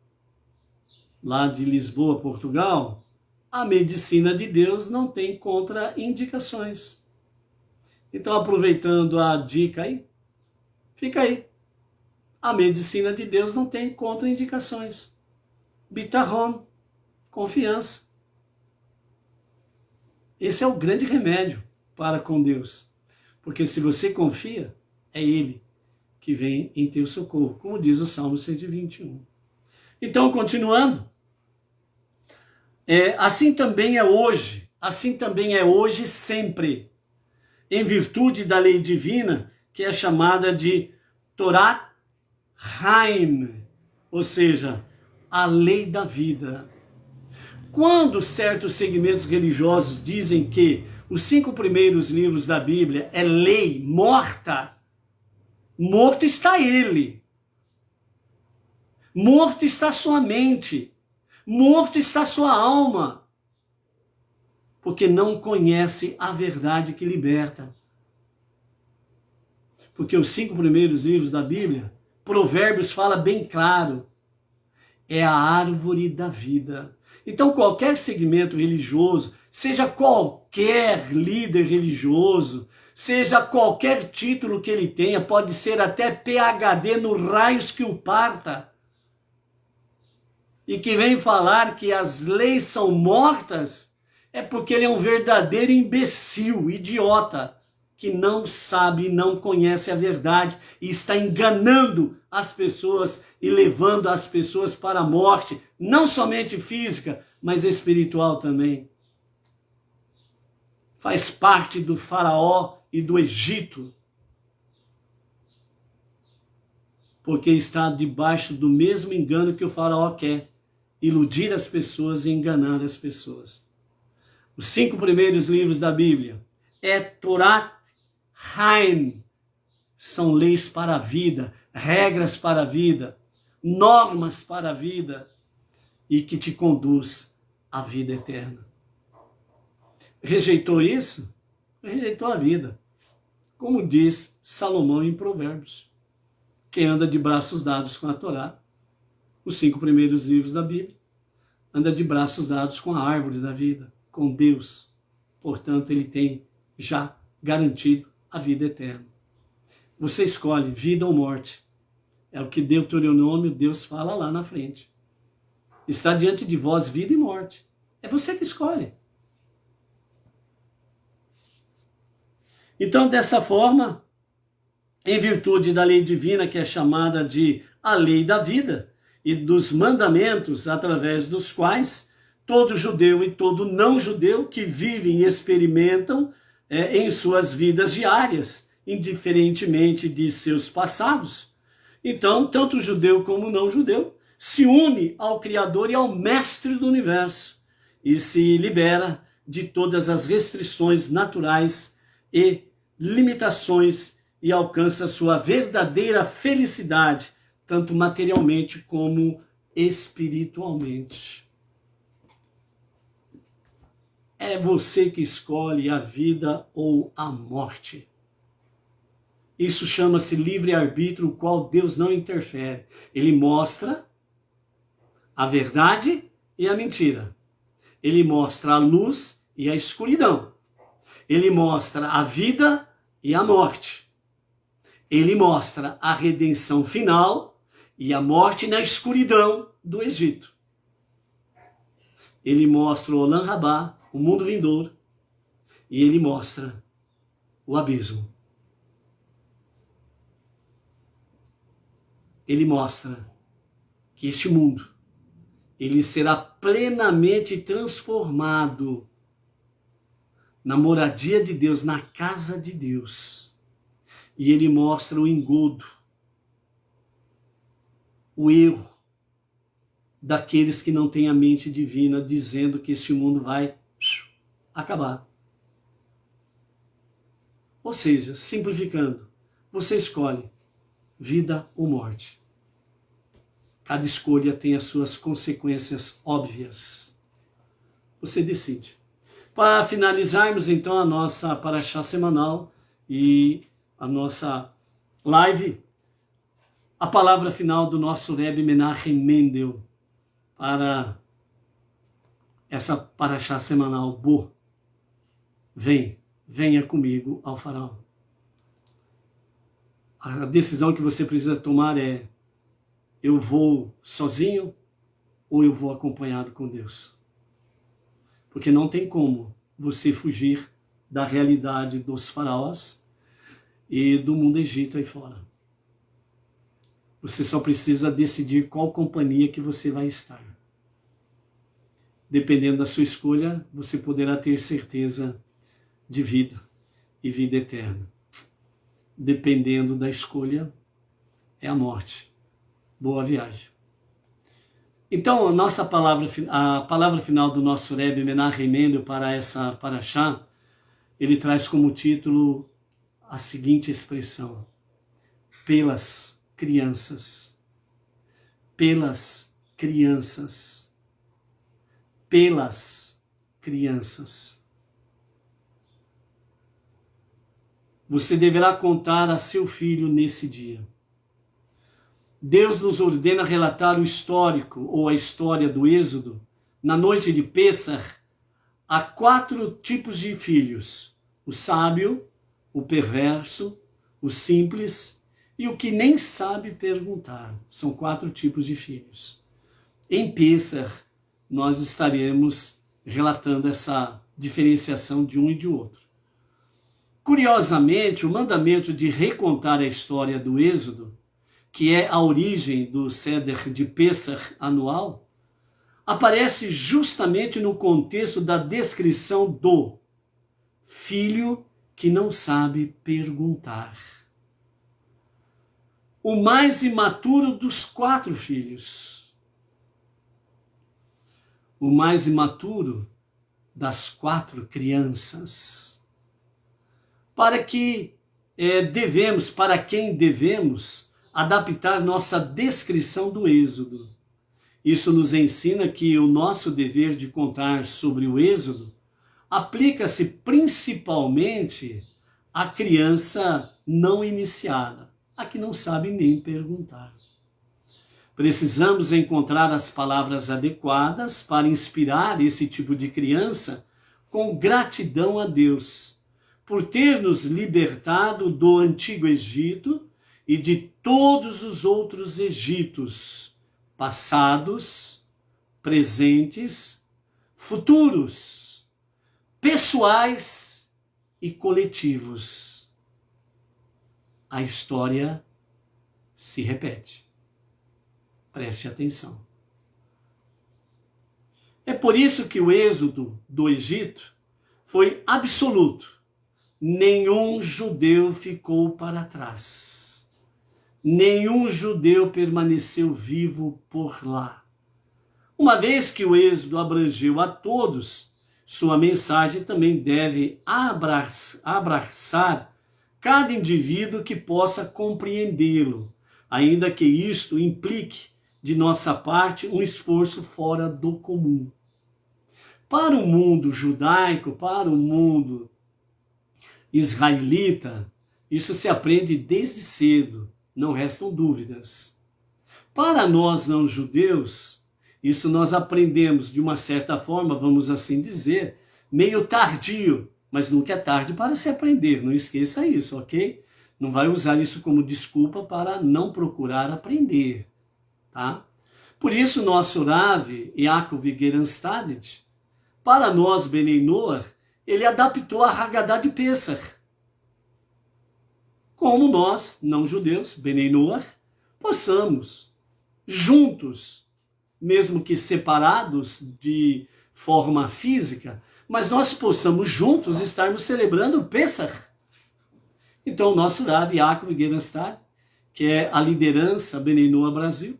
lá de Lisboa, Portugal, a medicina de Deus não tem contraindicações. Então, aproveitando a dica aí, fica aí. A medicina de Deus não tem contraindicações. Bitachon, confiança. Esse é o grande remédio para com Deus. Porque se você confia, é Ele que vem em teu socorro, como diz o Salmo 121. Então, continuando, assim também é hoje sempre. em virtude da lei divina, que é chamada de Torá Haim, ou seja, a lei da vida. Quando certos segmentos religiosos dizem que os 5 primeiros livros da Bíblia é lei morta, morto está ele. Morto está sua mente. Morto está sua alma. Porque não conhece a verdade que liberta. Porque os 5 primeiros livros da Bíblia, Provérbios fala bem claro, é a árvore da vida. Então qualquer segmento religioso, seja qualquer líder religioso, seja qualquer título que ele tenha, pode ser até PhD no raios que o parta, e que vem falar que as leis são mortas, é porque ele é um verdadeiro imbecil, idiota, que não sabe, não conhece a verdade e está enganando as pessoas e levando as pessoas para a morte, não somente física, mas espiritual também. Faz parte do faraó e do Egito, porque está debaixo do mesmo engano que o faraó quer, iludir as pessoas e enganar as pessoas. Os 5 primeiros livros da Bíblia é Torá Haim, são leis para a vida, regras para a vida, normas para a vida e que te conduz à vida eterna. Rejeitou isso? Rejeitou a vida. Como diz Salomão em Provérbios, quem anda de braços dados com a Torá, os 5 primeiros livros da Bíblia, anda de braços dados com a árvore da vida, com Deus. Portanto, ele tem já garantido a vida eterna. Você escolhe vida ou morte. É o que Deuteronômio, Deus fala lá na frente. Está diante de vós vida e morte. É você que escolhe. Então, dessa forma, em virtude da lei divina, que é chamada de a lei da vida, e dos mandamentos através dos quais todo judeu e todo não judeu que vivem e experimentam em suas vidas diárias, indiferentemente de seus passados. Então, tanto judeu como não judeu se une ao Criador e ao Mestre do Universo e se libera de todas as restrições naturais e limitações e alcança sua verdadeira felicidade, tanto materialmente como espiritualmente. É você que escolhe a vida ou a morte. Isso chama-se livre-arbítrio, o qual Deus não interfere. Ele mostra a verdade e a mentira. Ele mostra a luz e a escuridão. Ele mostra a vida e a morte. Ele mostra a redenção final e a morte na escuridão do Egito. Ele mostra o Olam Rabá, o mundo vindouro, e ele mostra o abismo. Ele mostra que este mundo, ele será plenamente transformado na moradia de Deus, na casa de Deus. E ele mostra o engodo, o erro daqueles que não têm a mente divina, dizendo que este mundo vai acabar. Ou seja, simplificando, você escolhe vida ou morte. Cada escolha tem as suas consequências óbvias. Você decide. Para finalizarmos então a nossa paraxá semanal e a nossa live, a palavra final do nosso Rebbe Menachem Mendel para essa paraxá semanal. Bo, venha comigo ao faraó. A decisão que você precisa tomar é: eu vou sozinho ou eu vou acompanhado com Deus? Porque não tem como você fugir da realidade dos faraós e do mundo Egito aí fora. Você só precisa decidir qual companhia que você vai estar. Dependendo da sua escolha, você poderá ter certeza de vida e vida eterna. Dependendo da escolha, é a morte. Boa viagem. Então, a palavra final do nosso Rebbe Menachem Mendel para essa paraxá, ele traz como título a seguinte expressão: pelas crianças. Pelas crianças. Pelas crianças. Você deverá contar a seu filho nesse dia. Deus nos ordena relatar o histórico ou a história do Êxodo na noite de Pêssar a 4 tipos de filhos: o sábio, o perverso, o simples e o que nem sabe perguntar. São 4 tipos de filhos. Em Pêssar, nós estaremos relatando essa diferenciação de um e de outro. Curiosamente, o mandamento de recontar a história do Êxodo, que é a origem do Seder de Pêssar anual, aparece justamente no contexto da descrição do filho que não sabe perguntar. O mais imaturo dos 4 filhos. O mais imaturo das 4 crianças. Para quem devemos adaptar nossa descrição do Êxodo. Isso nos ensina que o nosso dever de contar sobre o Êxodo aplica-se principalmente à criança não iniciada, a que não sabe nem perguntar. Precisamos encontrar as palavras adequadas para inspirar esse tipo de criança com gratidão a Deus, por ter nos libertado do Antigo Egito e de todos os outros Egitos, passados, presentes, futuros, pessoais e coletivos. A história se repete. Preste atenção. É por isso que o êxodo do Egito foi absoluto. Nenhum judeu ficou para trás. Nenhum judeu permaneceu vivo por lá. Uma vez que o êxodo abrangeu a todos, sua mensagem também deve abraçar cada indivíduo que possa compreendê-lo, ainda que isto implique de nossa parte um esforço fora do comum. Para o mundo judaico, para o mundo israelita, isso se aprende desde cedo, não restam dúvidas. Para nós não judeus, isso nós aprendemos de uma certa forma, vamos assim dizer, meio tardio, mas nunca é tarde para se aprender, não esqueça isso, ok? Não vai usar isso como desculpa para não procurar aprender, tá? Por isso, nosso Rav, Yaakov Geranstadit, para nós, Benei Noach, ele adaptou a Haggadah de Pêssar. Como nós, não judeus, Benei Noach, possamos, juntos, mesmo que separados de forma física, mas nós possamos juntos estarmos celebrando Pêssar. Então, o nosso Rav Yaakov Geranstad, que é a liderança Benei Noach Brasil,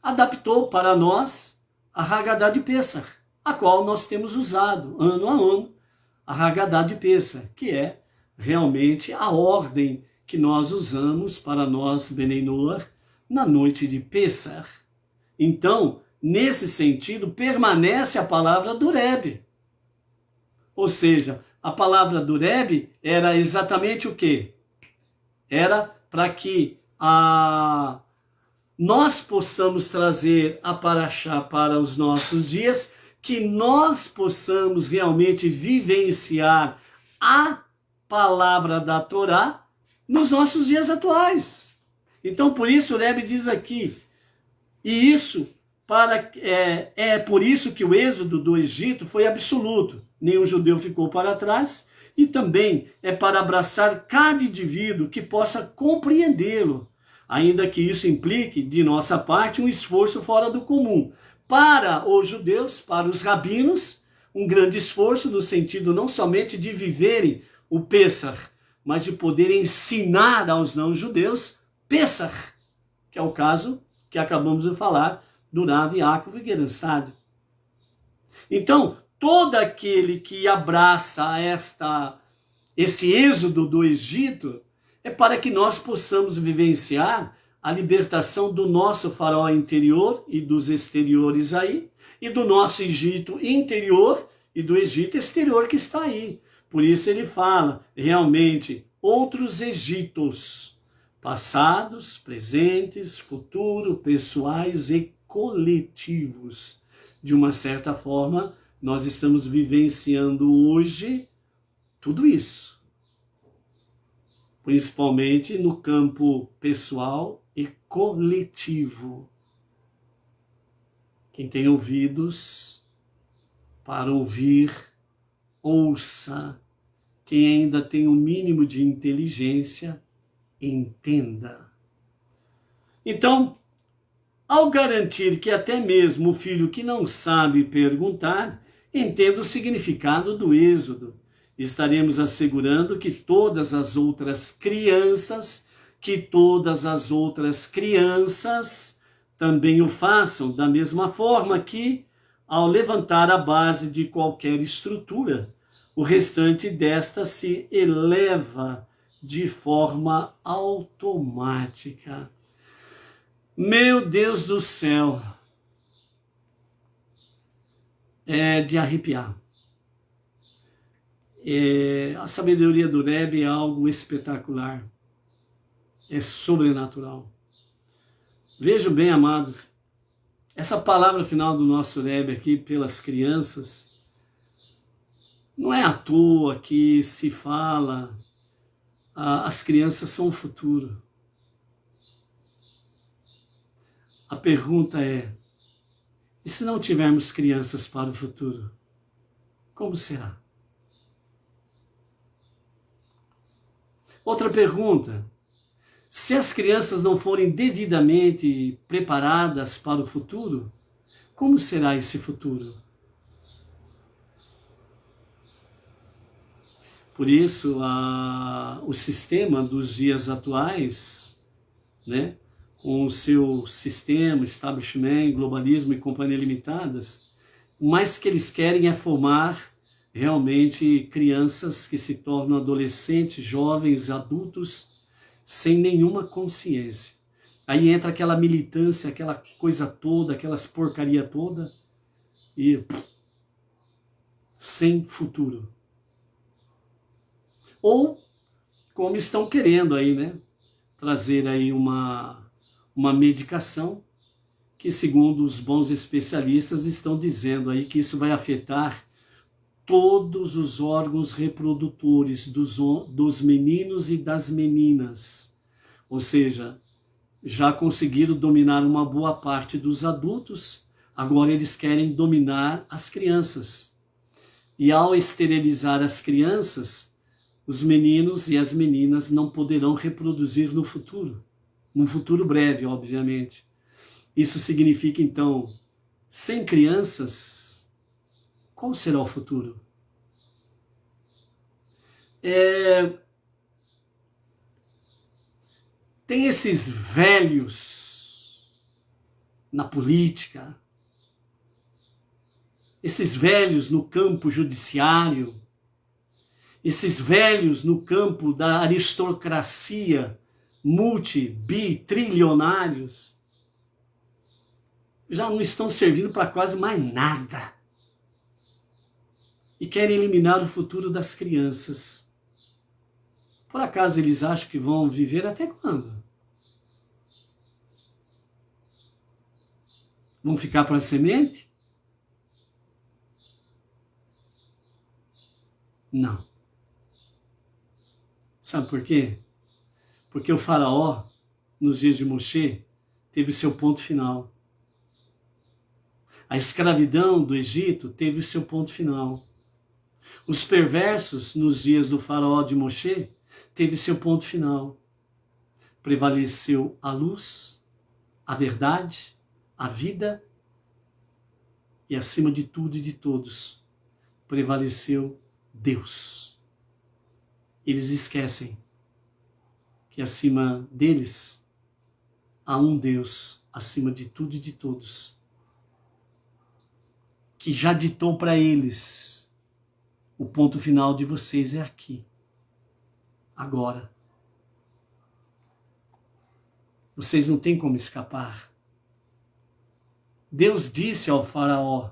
adaptou para nós a Haggadah de Pêssar, a qual nós temos usado ano a ano, a Haggadah de Pêssar, que é realmente a ordem que nós usamos para nós, Benei Noach, na noite de Pêssar. Então, nesse sentido, permanece a palavra do Rebbe. Ou seja, a palavra do Rebbe era exatamente o quê? Era para que nós possamos trazer a paraxá para os nossos dias, que nós possamos realmente vivenciar a palavra da Torá nos nossos dias atuais. Então, por isso o Rebbe diz aqui, e isso é por isso que o êxodo do Egito foi absoluto. Nenhum judeu ficou para trás, e também é para abraçar cada indivíduo que possa compreendê-lo, ainda que isso implique, de nossa parte, um esforço fora do comum. Para os judeus, para os rabinos, um grande esforço no sentido não somente de viverem o Pêssar, mas de poder ensinar aos não-judeus Pêssar, que é o caso que acabamos de falar do Rav Yaakov Gerenstad. Então, todo aquele que abraça este êxodo do Egito é para que nós possamos vivenciar a libertação do nosso faraó interior e dos exteriores aí, e do nosso Egito interior e do Egito exterior que está aí. Por isso ele fala, realmente, outros Egitos, passados, presentes, futuro, pessoais e coletivos. De uma certa forma, nós estamos vivenciando hoje tudo isso. Principalmente no campo pessoal e coletivo. Quem tem ouvidos para ouvir, ouça. Quem ainda tem o mínimo de inteligência, entenda. Então, ao garantir que até mesmo o filho que não sabe perguntar entenda o significado do êxodo, estaremos assegurando que todas as outras crianças também o façam, da mesma forma que, ao levantar a base de qualquer estrutura, o restante desta se eleva de forma automática. Meu Deus do céu, é de arrepiar. A sabedoria do Rebbe é algo espetacular, é sobrenatural. Vejam bem, amados, essa palavra final do nosso Rebbe aqui, pelas crianças, não é à toa que se fala, as crianças são o futuro. A pergunta é, e se não tivermos crianças para o futuro, como será? Outra pergunta, se as crianças não forem devidamente preparadas para o futuro, como será esse futuro? Por isso, o sistema dos dias atuais, né, com o seu sistema, establishment, globalismo e companhia limitadas, o mais que eles querem é formar realmente crianças que se tornam adolescentes, jovens, adultos, sem nenhuma consciência. Aí entra aquela militância, aquela coisa toda, aquelas porcaria toda, e sem futuro. Ou, como estão querendo aí, né, trazer aí uma medicação que, segundo os bons especialistas, estão dizendo aí que isso vai afetar todos os órgãos reprodutores dos meninos e das meninas. Ou seja, já conseguiram dominar uma boa parte dos adultos, agora eles querem dominar as crianças. E ao esterilizar as crianças, os meninos e as meninas não poderão reproduzir no futuro. Num futuro breve, obviamente. Isso significa, então, sem crianças, qual será o futuro? Tem esses velhos na política, esses velhos no campo judiciário, esses velhos no campo da aristocracia, multi-bitrilionários, já não estão servindo para quase mais nada. E querem eliminar o futuro das crianças. Por acaso eles acham que vão viver até quando? Vão ficar para a semente? Não. Sabe por quê? Porque o faraó, nos dias de Moshe, teve seu ponto final. A escravidão do Egito teve o seu ponto final. Os perversos, nos dias do faraó de Moshe, teve seu ponto final. Prevaleceu a luz, a verdade, a vida e, acima de tudo e de todos, prevaleceu Deus. eles esquecem que acima deles há um Deus acima de tudo e de todos, que já ditou para eles: o ponto final de vocês é aqui, agora. Vocês não têm como escapar. Deus disse ao faraó,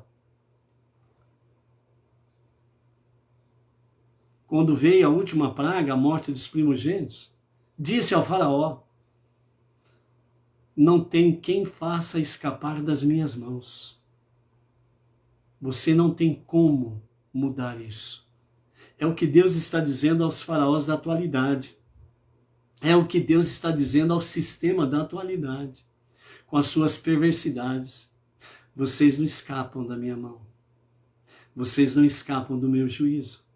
quando veio a última praga, a morte dos primogênitos, disse ao faraó: não tem quem faça escapar das minhas mãos. Você não tem como mudar isso. É o que Deus está dizendo aos faraós da atualidade. É o que Deus está dizendo ao sistema da atualidade, com as suas perversidades. Vocês não escapam da minha mão. Vocês não escapam do meu juízo.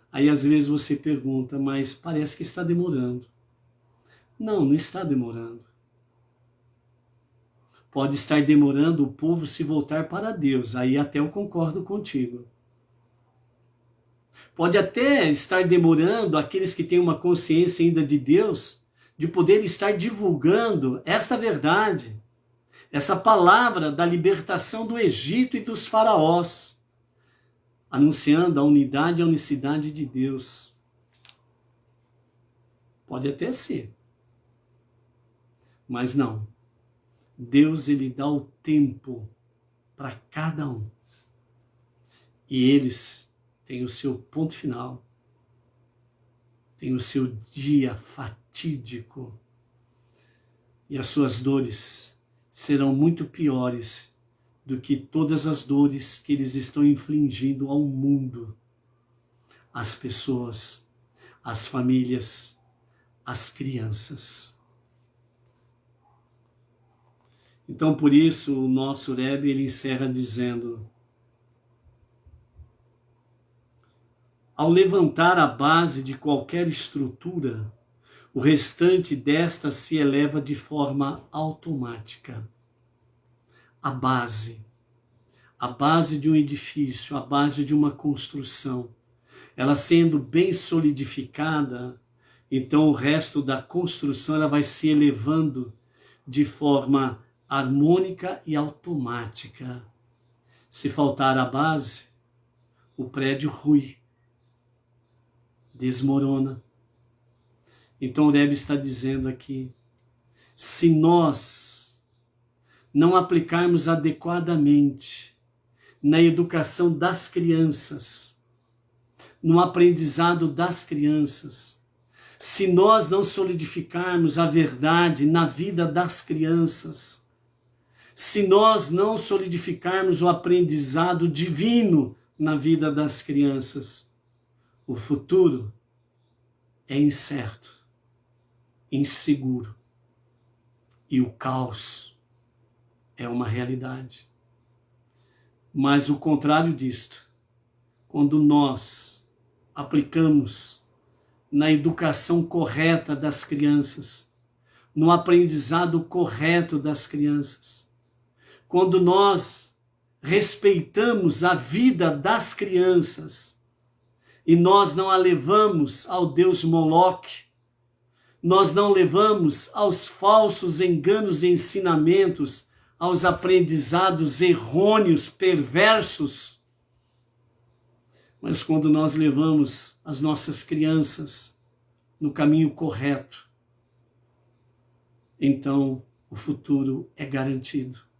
Aí às vezes você pergunta, mas parece que está demorando. Não, não está demorando. Pode estar demorando o povo se voltar para Deus. Aí até eu concordo contigo. Pode até estar demorando aqueles que têm uma consciência ainda de Deus, de poder estar divulgando esta verdade, essa palavra da libertação do Egito e dos faraós, anunciando a unidade e a unicidade de Deus. Pode até ser. Mas não. Deus, ele dá o tempo para cada um. E eles têm o seu ponto final. Tem o seu dia fatídico. E as suas dores serão muito piores do que todas as dores que eles estão infligindo ao mundo, às pessoas, às famílias, às crianças. Então, por isso, o nosso Rebbe, ele encerra dizendo: ao levantar a base de qualquer estrutura, o restante desta se eleva de forma automática. A base de um edifício, a base de uma construção, ela sendo bem solidificada, então o resto da construção ela vai se elevando de forma harmônica e automática. Se faltar a base, o prédio rui, desmorona. Então o Rebbe está dizendo aqui, se nós não aplicarmos adequadamente na educação das crianças, no aprendizado das crianças, se nós não solidificarmos a verdade na vida das crianças, se nós não solidificarmos o aprendizado divino na vida das crianças, o futuro é incerto, inseguro, e o caos é uma realidade. Mas o contrário disto, quando nós aplicamos na educação correta das crianças, no aprendizado correto das crianças, quando nós respeitamos a vida das crianças e nós não a levamos ao Deus Moloque, nós não levamos aos falsos enganos e ensinamentos, aos aprendizados errôneos, perversos, mas quando nós levamos as nossas crianças no caminho correto, então o futuro é garantido.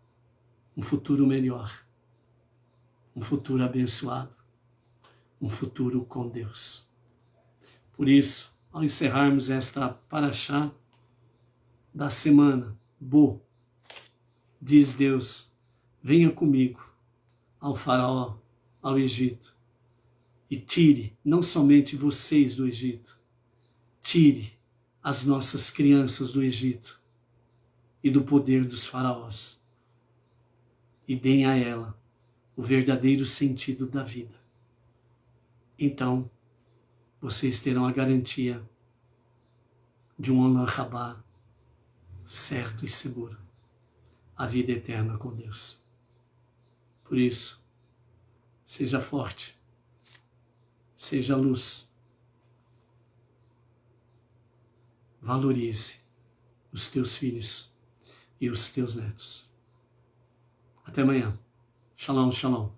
Um futuro melhor, um futuro abençoado, um futuro com Deus. Por isso, ao encerrarmos esta paraxá da semana, Bo, diz Deus, venha comigo ao faraó, ao Egito, e tire não somente vocês do Egito, tire as nossas crianças do Egito e do poder dos faraós, e deem a ela o verdadeiro sentido da vida. Então, vocês terão a garantia de um Olam Rabá certo e seguro, a vida eterna com Deus. Por isso, seja forte, seja luz. Valorize os teus filhos e os teus netos. Até amanhã. Shalom, shalom.